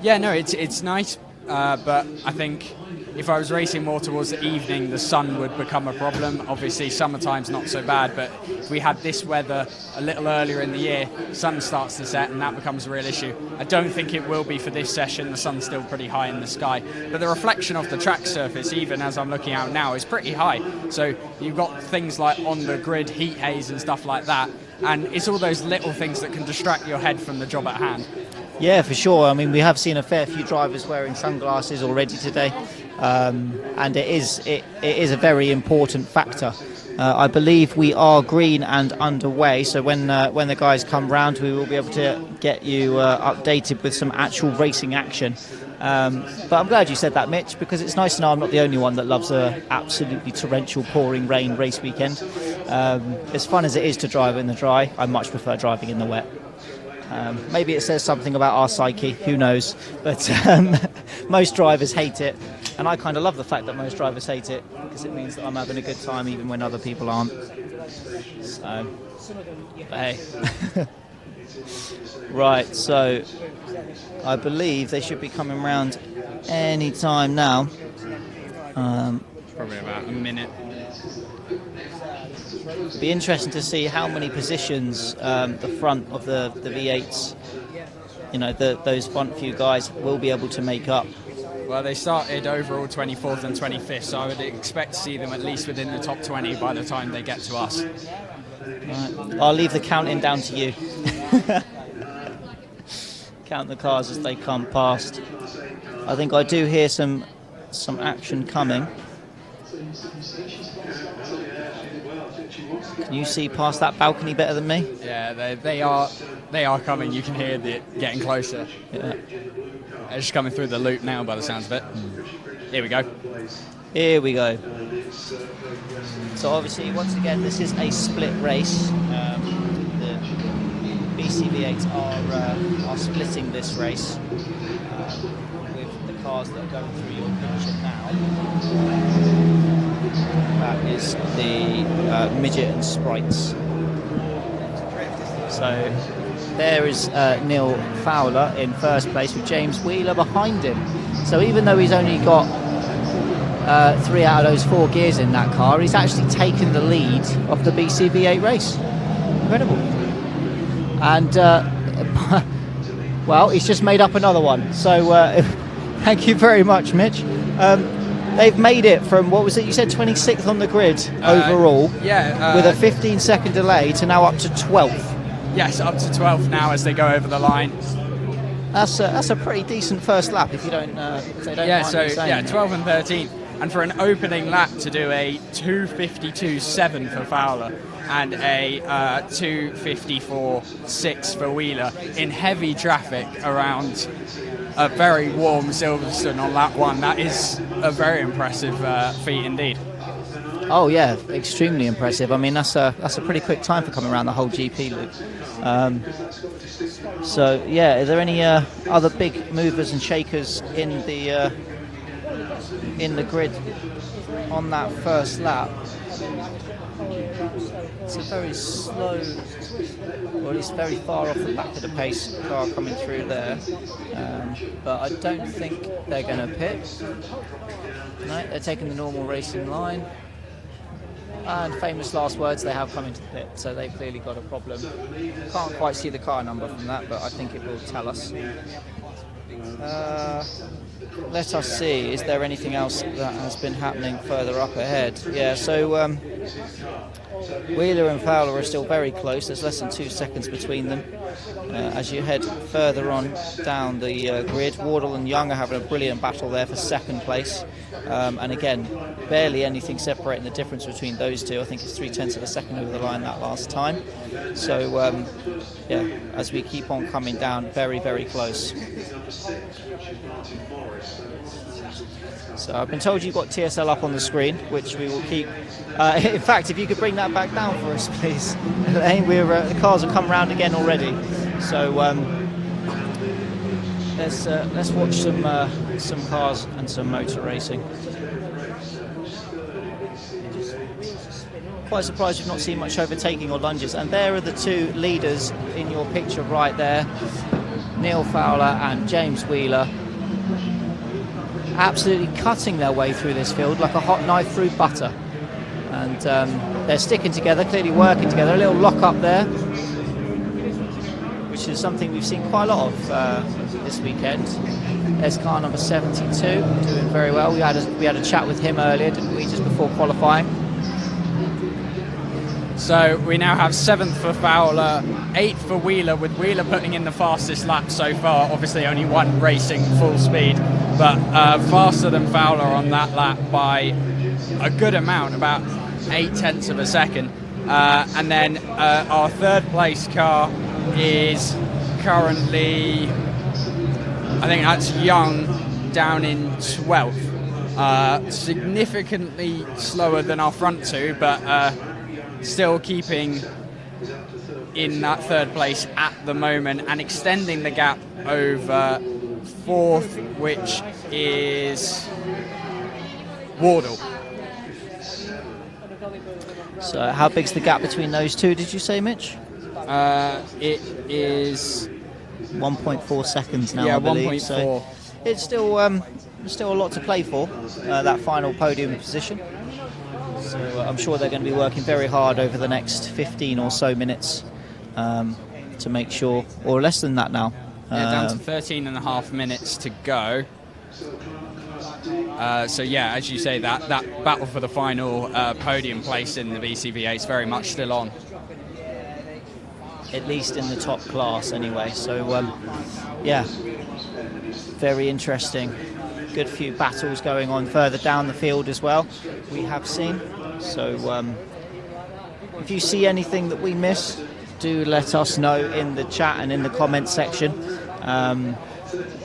yeah, no, it's nice. But I think if I was racing more towards the evening, the sun would become a problem. Obviously, summertime's not so bad, but if we had this weather a little earlier in the year, sun starts to set and that becomes a real issue. I don't think it will be for this session. The sun's still pretty high in the sky, but the reflection of the track surface, even as I'm looking out now, is pretty high. So you've got things like on the grid heat haze and stuff like that, and it's all those little things that can distract your head from the job at hand. Yeah, for sure. I mean, we have seen a fair few drivers wearing sunglasses already today, and it is a very important factor. I believe we are green and underway, so when the guys come round, we will be able to get you updated with some actual racing action. But I'm glad you said that, Mitch, because it's nice to know I'm not the only one that loves a absolutely torrential, pouring rain race weekend. As fun as it is to drive in the dry, I much prefer driving in the wet. Maybe it says something about our psyche, who knows, but most drivers hate it, and I kind of love the fact that most drivers hate it, because it means that I'm having a good time even when other people aren't. So, but hey. Right, so I believe they should be coming round any time now. Probably about a minute. Be interesting to see how many positions the front of the V8s, you know, those front few guys will be able to make up. Well, they started overall 24th and 25th, so I would expect to see them at least within the top 20 by the time they get to us. Right. I'll leave the counting down to you. Count the cars as they come past. I think I do hear some action coming. Can you see past that balcony better than me? Yeah, they are coming. You can hear it getting closer. Yeah. They're just coming through the loop now, by the sounds of it. Here we go. Here we go. So obviously, once again, this is a split race. The BCV8 are splitting this race with the cars that are going through your picture now. That is the midget and sprites. So there is Neil Fowler in first place with James Wheeler behind him. So even though he's only got 3 out of those 4 gears in that car, he's actually taken the lead of the BCV8 race. Incredible. And well, he's just made up another one. So thank you very much, Mitch. They've made it from, what was it, you said 26th on the grid overall, with a 15-second delay to now up to 12th. Yes, up to 12th now as they go over the line. That's a pretty decent first lap if you don't. If they don't yeah, mind so me saying. yeah, 12th and 13th, and for an opening lap to do a 2:52.7 for Fowler and a 2:54.6 for Wheeler in heavy traffic around a very warm Silverstone on lap 1. That is a very impressive feat indeed. Oh yeah, extremely impressive. I mean, that's a pretty quick time for coming around the whole GP loop. So yeah, are there any other big movers and shakers in the grid on that first lap? It's a very slow, or at least very far off the back of the pace car coming through there, but I don't think they're going to pit. No, they're taking the normal racing line. And famous last words, they have come into the pit, so they've clearly got a problem. Can't quite see the car number from that, but I think it will tell us. Let us see, is there anything else that has been happening further up ahead? Yeah, so Wheeler and Fowler are still very close. There's less than 2 seconds between them. As you head further on down the grid, Wardle and Young are having a brilliant battle there for second place. And again, barely anything separating the difference between those two. I think it's 0.3 of a second over the line that last time. So, yeah, as we keep on coming down, very, very close. So I've been told you've got TSL up on the screen, which we will keep. In fact, if you could bring that back down for us, please. The cars have come round again already. So let's watch some cars and some motor racing. Quite surprised we've not seen much overtaking or lunges. And there are the two leaders in your picture right there, Neil Fowler and James Wheeler. Absolutely cutting their way through this field like a hot knife through butter. And they're sticking together, clearly working together. A little lock up there, which is something we've seen quite a lot of this weekend. There's car number 72, doing very well. We had a chat with him earlier, didn't we, just before qualifying? So we now have 7th for Fowler, 8th for Wheeler, with Wheeler putting in the fastest lap so far. Obviously only one racing full speed, but faster than Fowler on that lap by a good amount, about 0.8 of a second. And then our third place car is currently, I think that's Young, down in 12th. Significantly slower than our front two, but still keeping in that third place at the moment and extending the gap over 4th, which is Wardle. So how big's the gap between those two, did you say, Mitch? It is 1.4 seconds now, yeah, I believe. 1.4. So it's still a lot to play for, that final podium position. So I'm sure they're going to be working very hard over the next 15 or so minutes to make sure, or less than that now. Yeah, down to 13.5 minutes to go. So yeah, as you say, that battle for the final podium place in the BCV8 is very much still on. At least in the top class anyway. So yeah, very interesting. Good few battles going on further down the field as well, we have seen. So if you see anything that we miss, do let us know in the chat and in the comments section.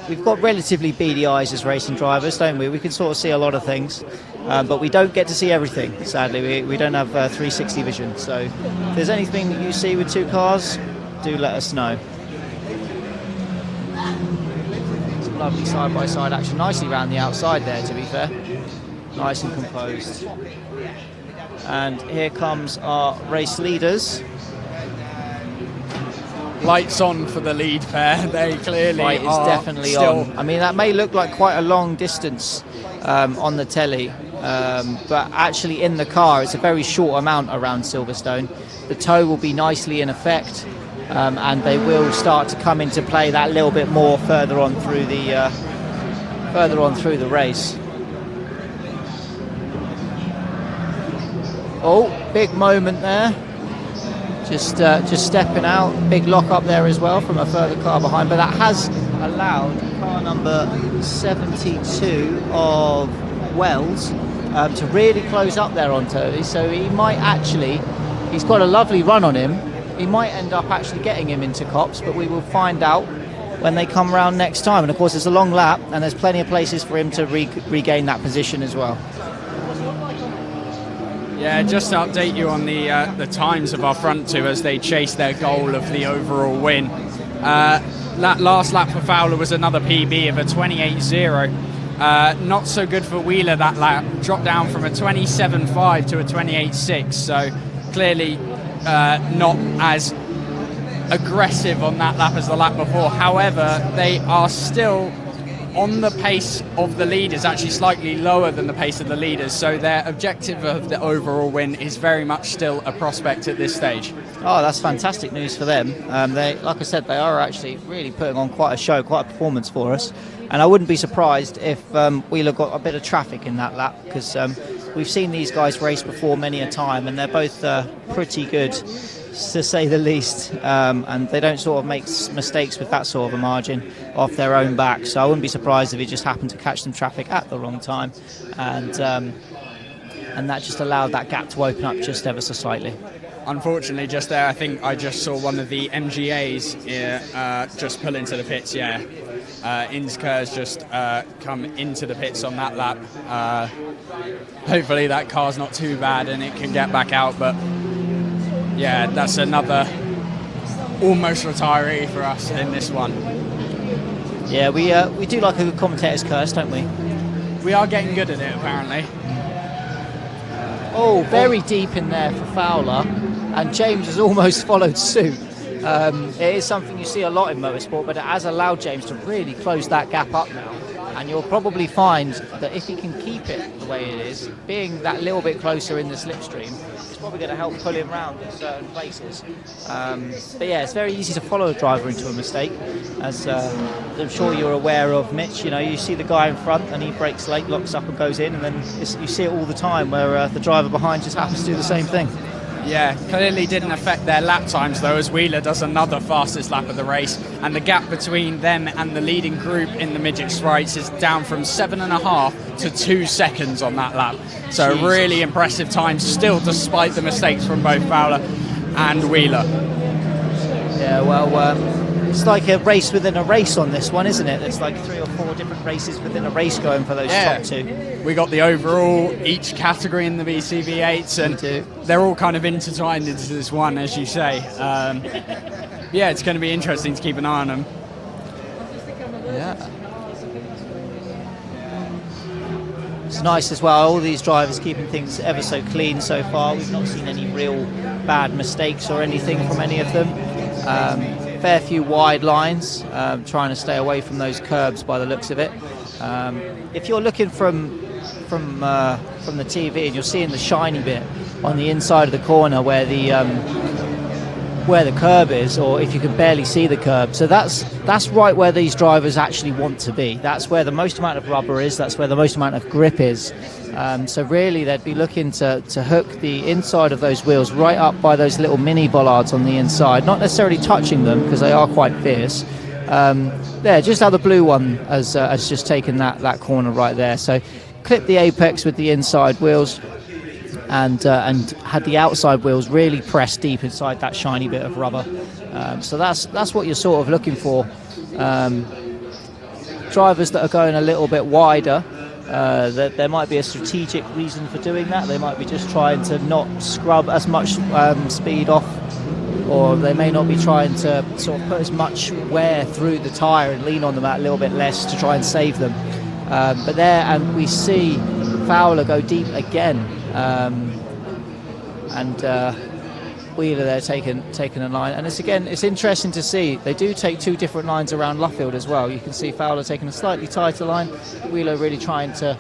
We've got relatively beady eyes as racing drivers, don't we? We can sort of see a lot of things, but we don't get to see everything, sadly. We don't have 360 vision. So if there's anything that you see with two cars, do let us know. Some lovely side-by-side action. Nicely round the outside there, to be fair. Nice and composed. And here comes our race leaders. Lights on for the lead pair. They clearly Light is are definitely still on. I mean, that may look like quite a long distance on the telly, but actually in the car it's a very short amount around Silverstone. The tow will be nicely in effect, and they will start to come into play that little bit more further on through the race. Oh, big moment there. Just stepping out. Big lock up there as well from a further car behind, but that has allowed car number 72 of Wells to really close up there on Toby. So he might actually, he's got a lovely run on him. He might end up actually getting him into Cops, but we will find out when they come round next time. And of course, it's a long lap, and there's plenty of places for him to regain that position as well. Yeah, just to update you on the times of our front two as they chase their goal of the overall win. That last lap for Fowler was another PB of a 28.0. Not so good for Wheeler that lap. Dropped down from a 27.5 to a 28.6. So clearly not as aggressive on that lap as the lap before. However, they are still on the pace of the leaders, actually slightly lower than the pace of the leaders, so their objective of the overall win is very much still a prospect at this stage. Oh, that's fantastic news for them. They, like I said, they are actually really putting on quite a show, quite a performance for us, and I wouldn't be surprised if Wheeler got a bit of traffic in that lap, because we've seen these guys race before many a time, and they're both pretty good, to say the least, and they don't sort of make mistakes with that sort of a margin off their own back. So I wouldn't be surprised if he just happened to catch some traffic at the wrong time, and that just allowed that gap to open up just ever so slightly. Unfortunately, just there, I think I just saw one of the MGAs just pull into the pits. Yeah, Inzker's just come into the pits on that lap. Hopefully that car's not too bad and it can get back out. But yeah, that's another almost retiree for us in this one. Yeah, we do like a good commentator's curse, don't we? We are getting good at it, apparently. Oh, very deep in there for Fowler, and James has almost followed suit. It is something you see a lot in motorsport, but it has allowed James to really close that gap up now. And you'll probably find that if he can keep it the way it is, being that little bit closer in the slipstream, it's probably going to help pull him round in certain places. But yeah, it's very easy to follow a driver into a mistake, as I'm sure you're aware of, Mitch. You know, you see the guy in front and he brakes late, locks up and goes in, and then you see it all the time where the driver behind just happens to do the same thing. Yeah, clearly didn't affect their lap times though, as Wheeler does another fastest lap of the race, and the gap between them and the leading group in the midget sprites is down from 7.5 to 2 seconds on that lap. So Jesus. Really impressive time still, despite the mistakes from both Fowler and Wheeler. Yeah, well, it's like a race within a race on this one, isn't it? There's like 3 or 4 different races within a race going for those top 2. We got the overall, each category in the BCV8s, and they're all kind of intertwined into this one, as you say. Yeah, it's going to be interesting to keep an eye on them. Yeah. It's nice as well, all these drivers keeping things ever so clean so far. We've not seen any real bad mistakes or anything from any of them. Fair few wide lines, trying to stay away from those curbs by the looks of it. If you're looking from the TV and you're seeing the shiny bit on the inside of the corner where the curb is, or if you can barely see the curb, so that's right where these drivers actually want to be. That's where the most amount of rubber is, that's where the most amount of grip is. So really they'd be looking to hook the inside of those wheels right up by those little mini bollards on the inside, not necessarily touching them because they are quite fierce. There, just how the blue one has just taken that corner right there. So clip the apex with the inside wheels, and had the outside wheels really pressed deep inside that shiny bit of rubber. So that's what you're sort of looking for. Drivers that are going a little bit wider, that there might be a strategic reason for doing that. They might be just trying to not scrub as much speed off, or they may not be trying to sort of put as much wear through the tyre and lean on them a little bit less to try and save them. But there, and we see Fowler go deep again, and Wheeler there taking a line. And it's interesting to see they do take 2 different lines around Luffield as well. You can see Fowler taking a slightly tighter line, Wheeler really trying to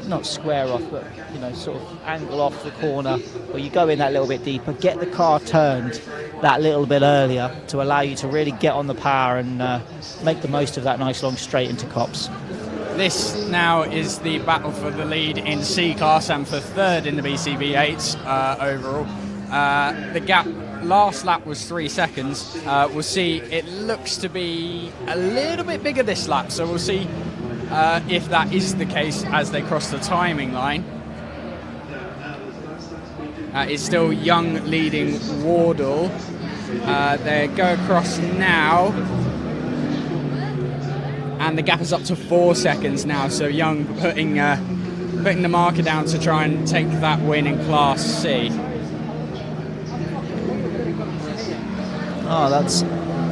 not square off, but sort of angle off the corner, where you go in that little bit deeper, get the car turned that little bit earlier to allow you to really get on the power and make the most of that nice long straight into Copse. This now is the battle for the lead in C class and for 3rd in the BCV8s overall. The gap last lap was 3 seconds. We'll see, it looks to be a little bit bigger this lap, so we'll see if that is the case as they cross the timing line. It's still Young leading Wardle. They go across now, and the gap is up to 4 seconds now, so Young putting the marker down to try and take that win in Class C. Oh, that's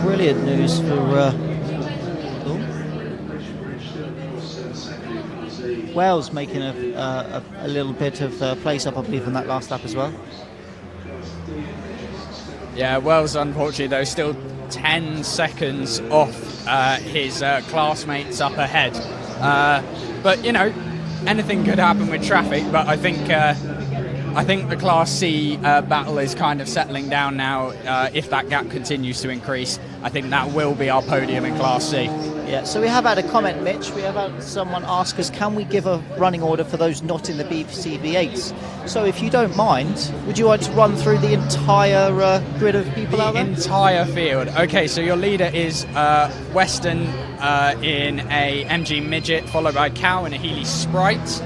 brilliant news for Wales, making a little bit of place up, I believe, in that last lap as well. Yeah, Wells, unfortunately, though, still 10 seconds off his classmates up ahead. But, anything could happen with traffic, but I think I think the Class C battle is kind of settling down now. If that gap continues to increase, I think that will be our podium in Class C. Yeah, so we have had a comment, Mitch. We have had someone ask us, can we give a running order for those not in the BCV8s? So if you don't mind, would you like to run through the entire grid of people out there? The entire field. Okay, so your leader is Weston in a MG Midget, followed by Cow in a Healy Sprite.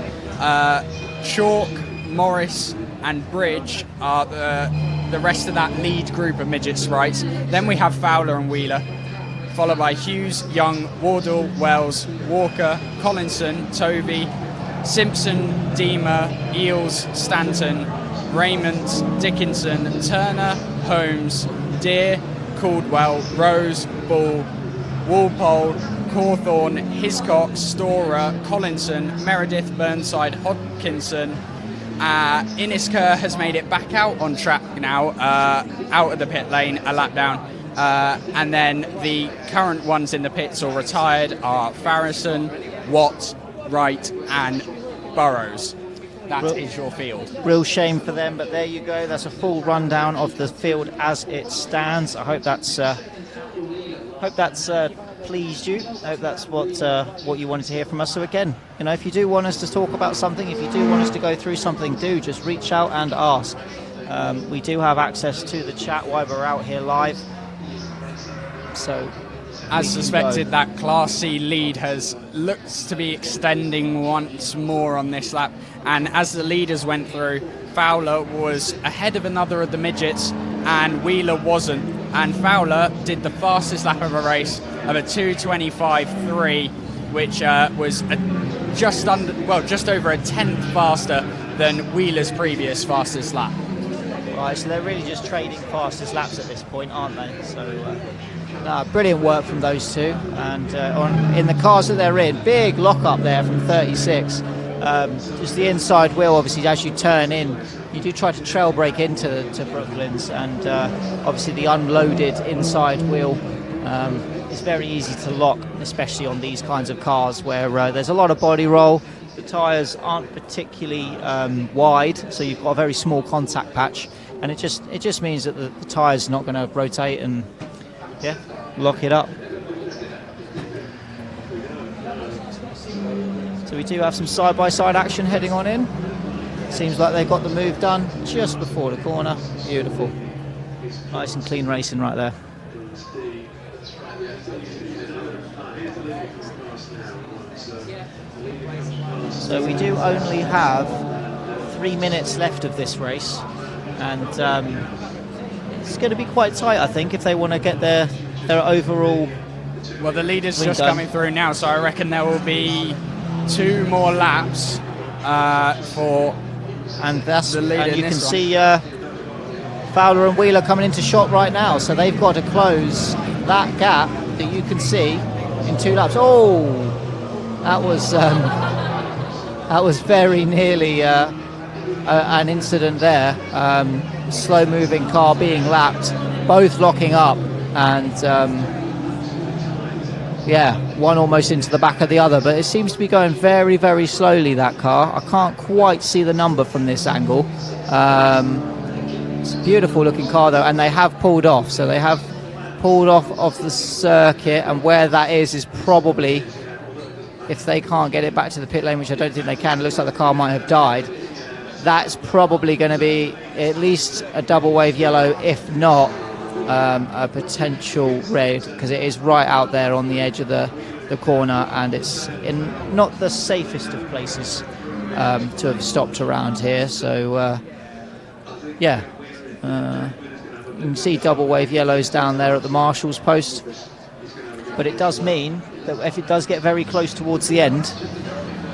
Chalk, Morris and Bridge are the rest of that lead group of Midget Sprites. Then we have Fowler and Wheeler, followed by Hughes, Young, Wardle, Wells, Walker, Collinson, Tovey, Simpson, Deemer, Eels, Stanton, Raymond, Dickinson, Turner, Holmes, Deere, Caldwell, Rose, Ball, Walpole, Cawthorne, Hiscock, Storer, Collinson, Meredith, Burnside, Hodkinson. Innisker has made it back out on track now, out of the pit lane, a lap down. And then the current ones in the pits or retired are Farrison, Watt, Wright and Burrows. That is your field. Real shame for them, but there you go. That's a full rundown of the field as it stands. I hope that's pleased you. I hope that's what you wanted to hear from us. So again, you know, if you do want us to talk about something, if you do want us to go through something, do just reach out and ask. We do have access to the chat while we're out here live. So, as suspected, that Class C lead looks to be extending once more on this lap. And as the leaders went through, Fowler was ahead of another of the midgets, and Wheeler wasn't. And Fowler did the fastest lap of a race of a 2:25.3, which was just over a tenth faster than Wheeler's previous fastest lap. Right, so they're really just trading fastest laps at this point, aren't they? So. Brilliant work from those two, and in the cars that they're in, big lock up there from 36. Just the inside wheel, obviously, as you turn in, you do try to trail brake into Brooklands, and obviously the unloaded inside wheel is very easy to lock, especially on these kinds of cars where there's a lot of body roll. The tyres aren't particularly wide, so you've got a very small contact patch, and it just means that the tyre's not going to rotate and lock it up. So we do have some side-by-side action heading on in. Seems like they got the move done just before the corner. Beautiful. Nice and clean racing right there. So we do only have 3 minutes left of this race, and it's going to be quite tight, I think, if they want to get their overall. Well, the leader's just coming through now, so I reckon there will be 2 more laps for the leader. And you can see Fowler and Wheeler coming into shot right now, so they've got to close that gap that you can see in 2 laps. Oh, that was very nearly an incident there. Slow-moving car being lapped, both locking up, and one almost into the back of the other, but it seems to be going very, very slowly, that car. I can't quite see the number from this angle. It's a beautiful looking car though, and they have pulled off, so they have pulled off of the circuit, and where that is probably, if they can't get it back to the pit lane, which I don't think they can, it looks like the car might have died. That's probably going to be at least a double wave yellow, if not a potential red, because it is right out there on the edge of the corner, and it's in not the safest of places to have stopped around here. So you can see double wave yellows down there at the marshal's post, but it does mean that if it does get very close towards the end,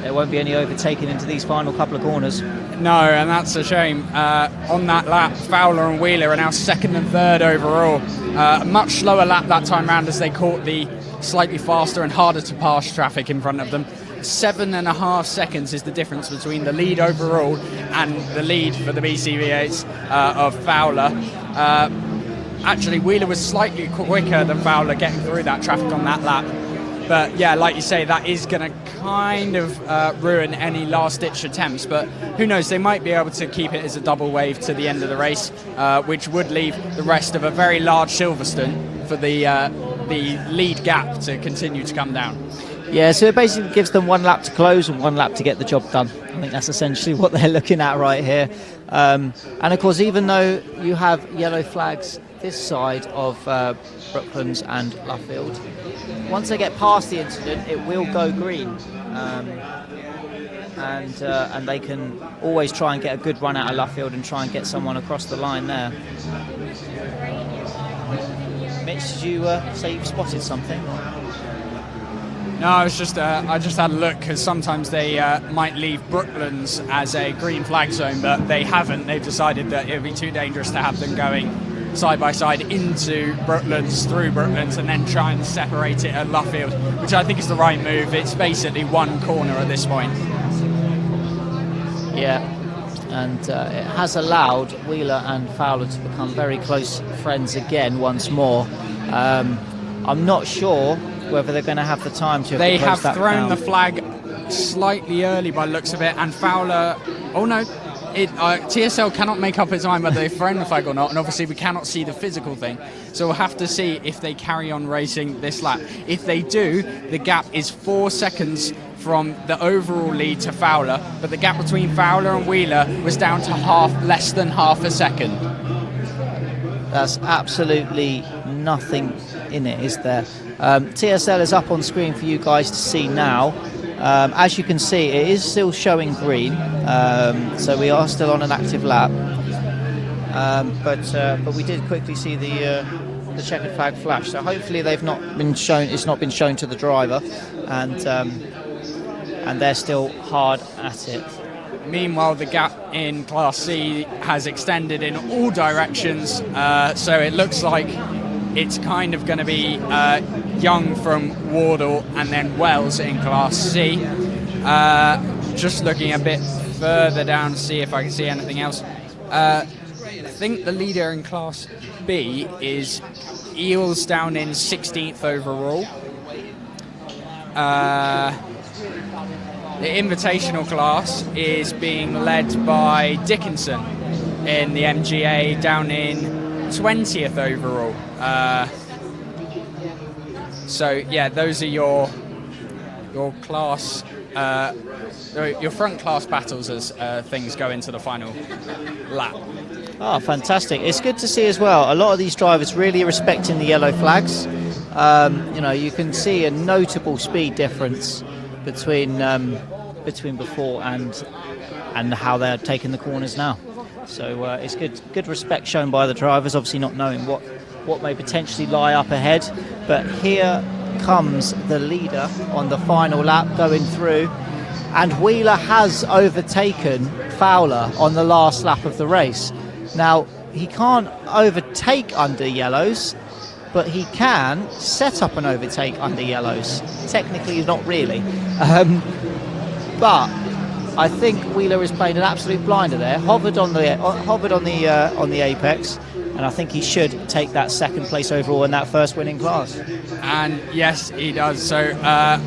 there won't be any overtaking into these final couple of corners. No, and that's a shame. On that lap, Fowler and Wheeler are now 2nd and 3rd overall. A much slower lap that time round as they caught the slightly faster and harder to pass traffic in front of them. 7.5 seconds is the difference between the lead overall and the lead for the BCV8s of Fowler. Actually, Wheeler was slightly quicker than Fowler getting through that traffic on that lap. But yeah, like you say, that is going to kind of ruin any last-ditch attempts. But who knows? They might be able to keep it as a double wave to the end of the race, which would leave the rest of a very large Silverstone for the lead gap to continue to come down. Yeah, so it basically gives them 1 lap to close and 1 lap to get the job done. I think that's essentially what they're looking at right here. And of course, even though you have yellow flags this side of Brooklands and Luffield, once they get past the incident, it will go green. And they can always try and get a good run out of Luffield and try and get someone across the line there. Mitch, did you say you've spotted something? No, I just had a look, because sometimes they might leave Brooklands as a green flag zone, but they haven't. They've decided that it would be too dangerous to have them going side by side into Brooklands, through Brooklands, and then try and separate it at Luffield, which I think is the right move. It's basically one corner at this point. Yeah, and it has allowed Wheeler and Fowler to become very close friends again once more. I'm not sure whether they're going to have the time to. They have thrown the flag slightly early by the looks of it, and Fowler. Oh no, TSL cannot make up its mind whether they've thrown the flag or not, and obviously we cannot see the physical thing. So we'll have to see if they carry on racing this lap. If they do, the gap is 4 seconds from the overall lead to Fowler, but the gap between Fowler and Wheeler was down to less than half a second. That's absolutely nothing in it, is there? TSL is up on screen for you guys to see now. As you can see, it is still showing green, so we are still on an active lap. But we did quickly see the checkered flag flash. So hopefully they've not been shown. It's not been shown to the driver, and they're still hard at it. Meanwhile, the gap in Class C has extended in all directions, so it looks like it's kind of going to be Young from Wardle and then Wells in Class C. Just looking a bit further down to see if I can see anything else. I think the leader in Class B is Eels down in 16th overall. The invitational class is being led by Dickinson in the MGA down in 20th overall. So yeah, those are your class, your front class battles as things go into the final lap. Oh, fantastic. It's good to see as well. A lot of these drivers really respecting the yellow flags. You know, you can see a notable speed difference between before and how they're taking the corners now. So it's good respect shown by the drivers, obviously not knowing what may potentially lie up ahead. But here comes the leader on the final lap going through, and Wheeler has overtaken Fowler on the last lap of the race. Now, he can't overtake under yellows, but he can set up an overtake under yellows. Technically, not really. But I think Wheeler is playing an absolute blinder there. Hovered on the apex, and I think he should take that second place overall in that first winning class. And yes, he does. So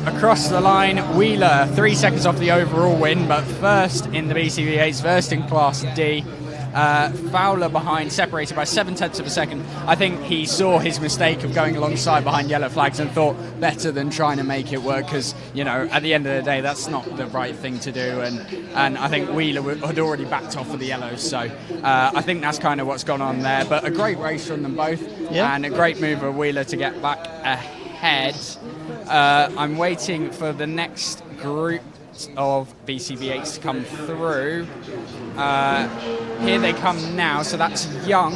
across the line, Wheeler 3 seconds off the overall win, but first in the BCV8s, first in Class D. Fowler behind, separated by 0.7 of a second. I think he saw his mistake of going alongside behind yellow flags and thought better than trying to make it work, because, you know, at the end of the day, that's not the right thing to do. And I think Wheeler had already backed off of the yellows, so I think that's kind of what's gone on there. But a great race from them both, yeah, and a great move of Wheeler to get back ahead. I'm waiting for the next group of BCV8s to come through. Here they come now, so that's Young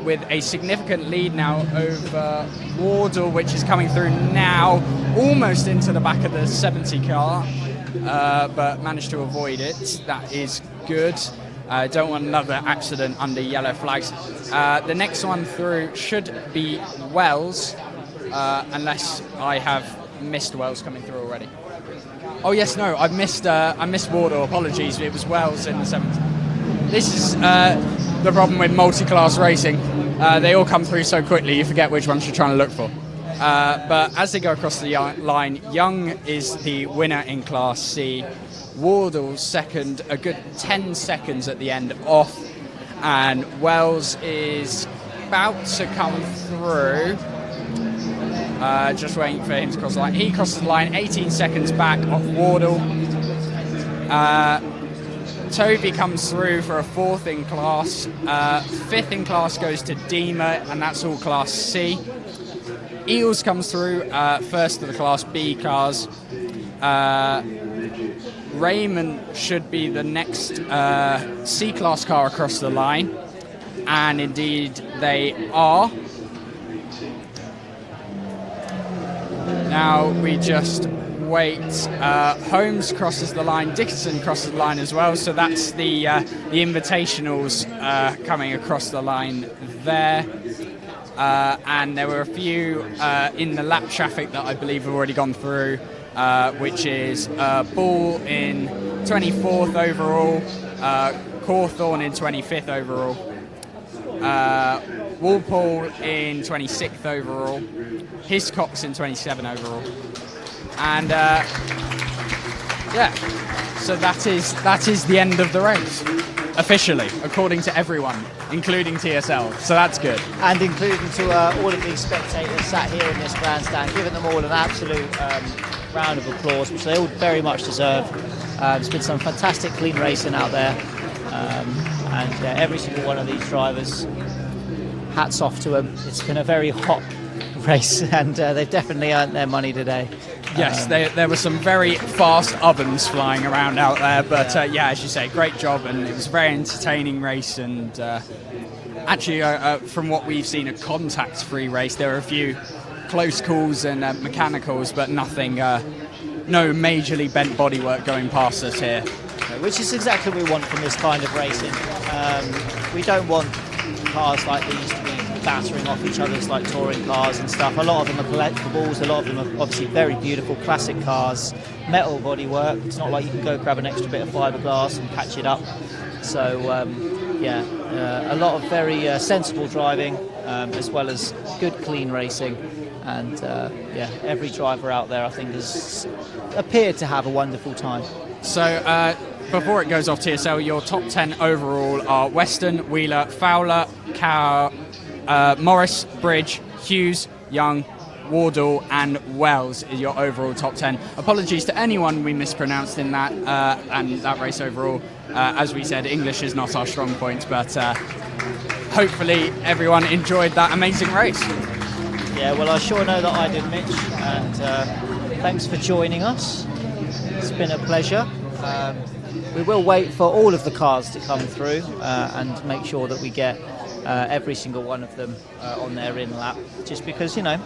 with a significant lead now over Wardle, which is coming through now, almost into the back of the 70 car, but managed to avoid it. That is good. Don't want another accident under yellow flags. The next one through should be Wells, unless I have missed Wells coming through already. Oh yes, no, I missed Wardle. Apologies, it was Wells in the 7th. This is the problem with multi-class racing. They all come through so quickly, you forget which ones you're trying to look for. But as they go across the line, Young is the winner in Class C. Wardle second, a good 10 seconds at the end off, and Wells is about to come through. Just waiting for him to cross the line. He crosses the line 18 seconds back off Wardle. Toby comes through for a 4th in class. 5th in class goes to Dima, and that's all Class C. Eels comes through 1st of the Class B cars. Raymond should be the next C-Class car across the line, and indeed they are. Now we just wait. Holmes crosses the line, Dickinson crosses the line as well, so that's the invitationals coming across the line there. And there were a few in the lap traffic that I believe have already gone through, which is Ball in 24th overall, Cawthorne in 25th overall, Walpole in 26th overall, Hiscox in 27 overall, and yeah, so that is the end of the race officially, according to everyone, including TSL. So that's good, and including to all of these spectators sat here in this grandstand, giving them all an absolute round of applause, which they all very much deserve. There's been some fantastic clean racing out there, and every single one of these drivers, hats off to them. It's been a very hot race, and they've definitely earned their money today. Yes, there were some very fast ovens flying around out there, but yeah, as you say, great job, and it was a very entertaining race. And actually, from what we've seen, a contact-free race. There were a few close calls and mechanicals, but nothing, no majorly bent bodywork going past us here. Which is exactly what we want from this kind of racing. We don't want cars like these to be battering off each other's like touring cars and stuff. A lot of them are collectibles, a lot of them are obviously very beautiful classic cars, metal bodywork. It's not like you can go grab an extra bit of fiberglass and patch it up. So yeah, a lot of very sensible driving, as well as good clean racing. And yeah, every driver out there I think has appeared to have a wonderful time. So before it goes off TSL, your top 10 overall are Weston, Wheeler, Fowler, Cow, Morris, Bridge, Hughes, Young, Wardle and Wells is your overall top 10. Apologies to anyone we mispronounced in that and that race overall. As we said, English is not our strong point, but hopefully everyone enjoyed that amazing race. Yeah, well, I sure know that I did, Mitch, and thanks for joining us. It's been a pleasure. We will wait for all of the cars to come through and make sure that we get every single one of them on their in lap, just because, you know,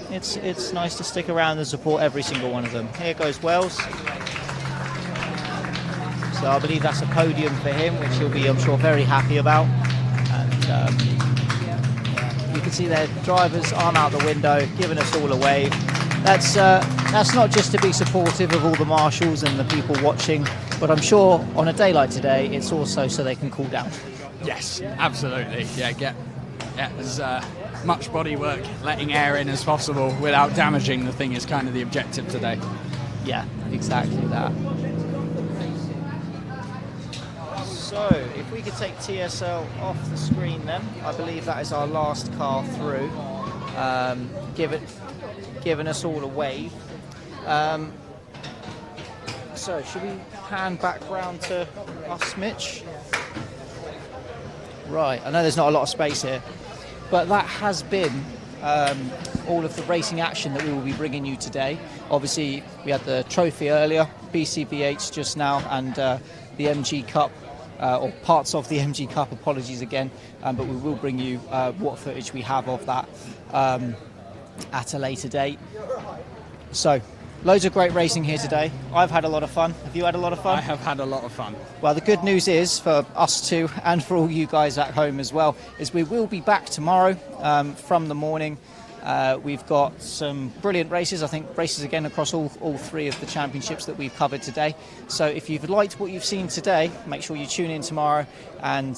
it's nice to stick around and support every single one of them. Here goes Wells. So I believe that's a podium for him, which he'll be, I'm sure, very happy about. And you can see their driver's arm out the window, giving us all a wave. That's not just to be supportive of all the marshals and the people watching, but I'm sure on a day like today, it's also so they can cool down. Yes, absolutely. Yeah, get as much bodywork, letting air in as possible without damaging the thing is kind of the objective today. Yeah, exactly that. So, if we could take TSL off the screen then, I believe that is our last car through, giving us all a wave. So, should we pan back round to us, Mitch? Right, I know there's not a lot of space here, but that has been all of the racing action that we will be bringing you today. Obviously, we had the trophy earlier, BCV8 just now, and the MG Cup, or parts of the MG Cup, apologies again, but we will bring you what footage we have of that at a later date. So, loads of great racing here today. I've had a lot of fun. Have you had a lot of fun? I have had a lot of fun. Well, the good news is, for us two and for all you guys at home as well, is we will be back tomorrow from the morning. We've got some brilliant races, I think races again across all three of the championships that we've covered today. So if you've liked what you've seen today, make sure you tune in tomorrow, and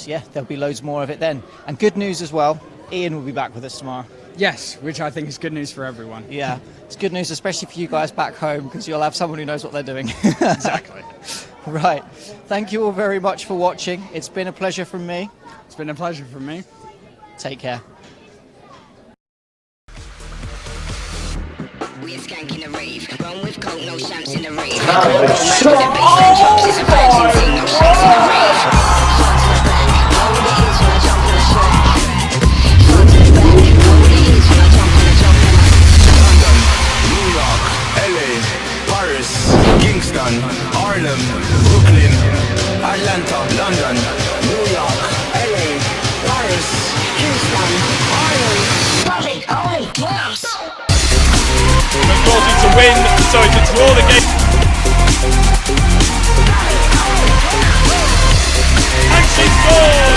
yeah, there'll be loads more of it then. And good news as well, Ian will be back with us tomorrow. Yes, which I think is good news for everyone. Yeah, it's good news, especially for you guys back home, because you'll have someone who knows what they're doing. Exactly. Right. Thank you all very much for watching. It's been a pleasure from me. It's been a pleasure from me. Take care. We a skank in the rave. Run with coke, no shamps in the rave. Bass and chops is a virgin thing, no shanks in the rave. Front to the back, know what it is when I jump on the track. Front to the back, know what it is when I jump on the London, New York, LA, Paris, Kingston, Harlem, Brooklyn, Atlanta, London, New York, LA, Paris, Kingston, Harlem. Magic, holy class. McNulty to win, sorry, to draw the game. And she scores!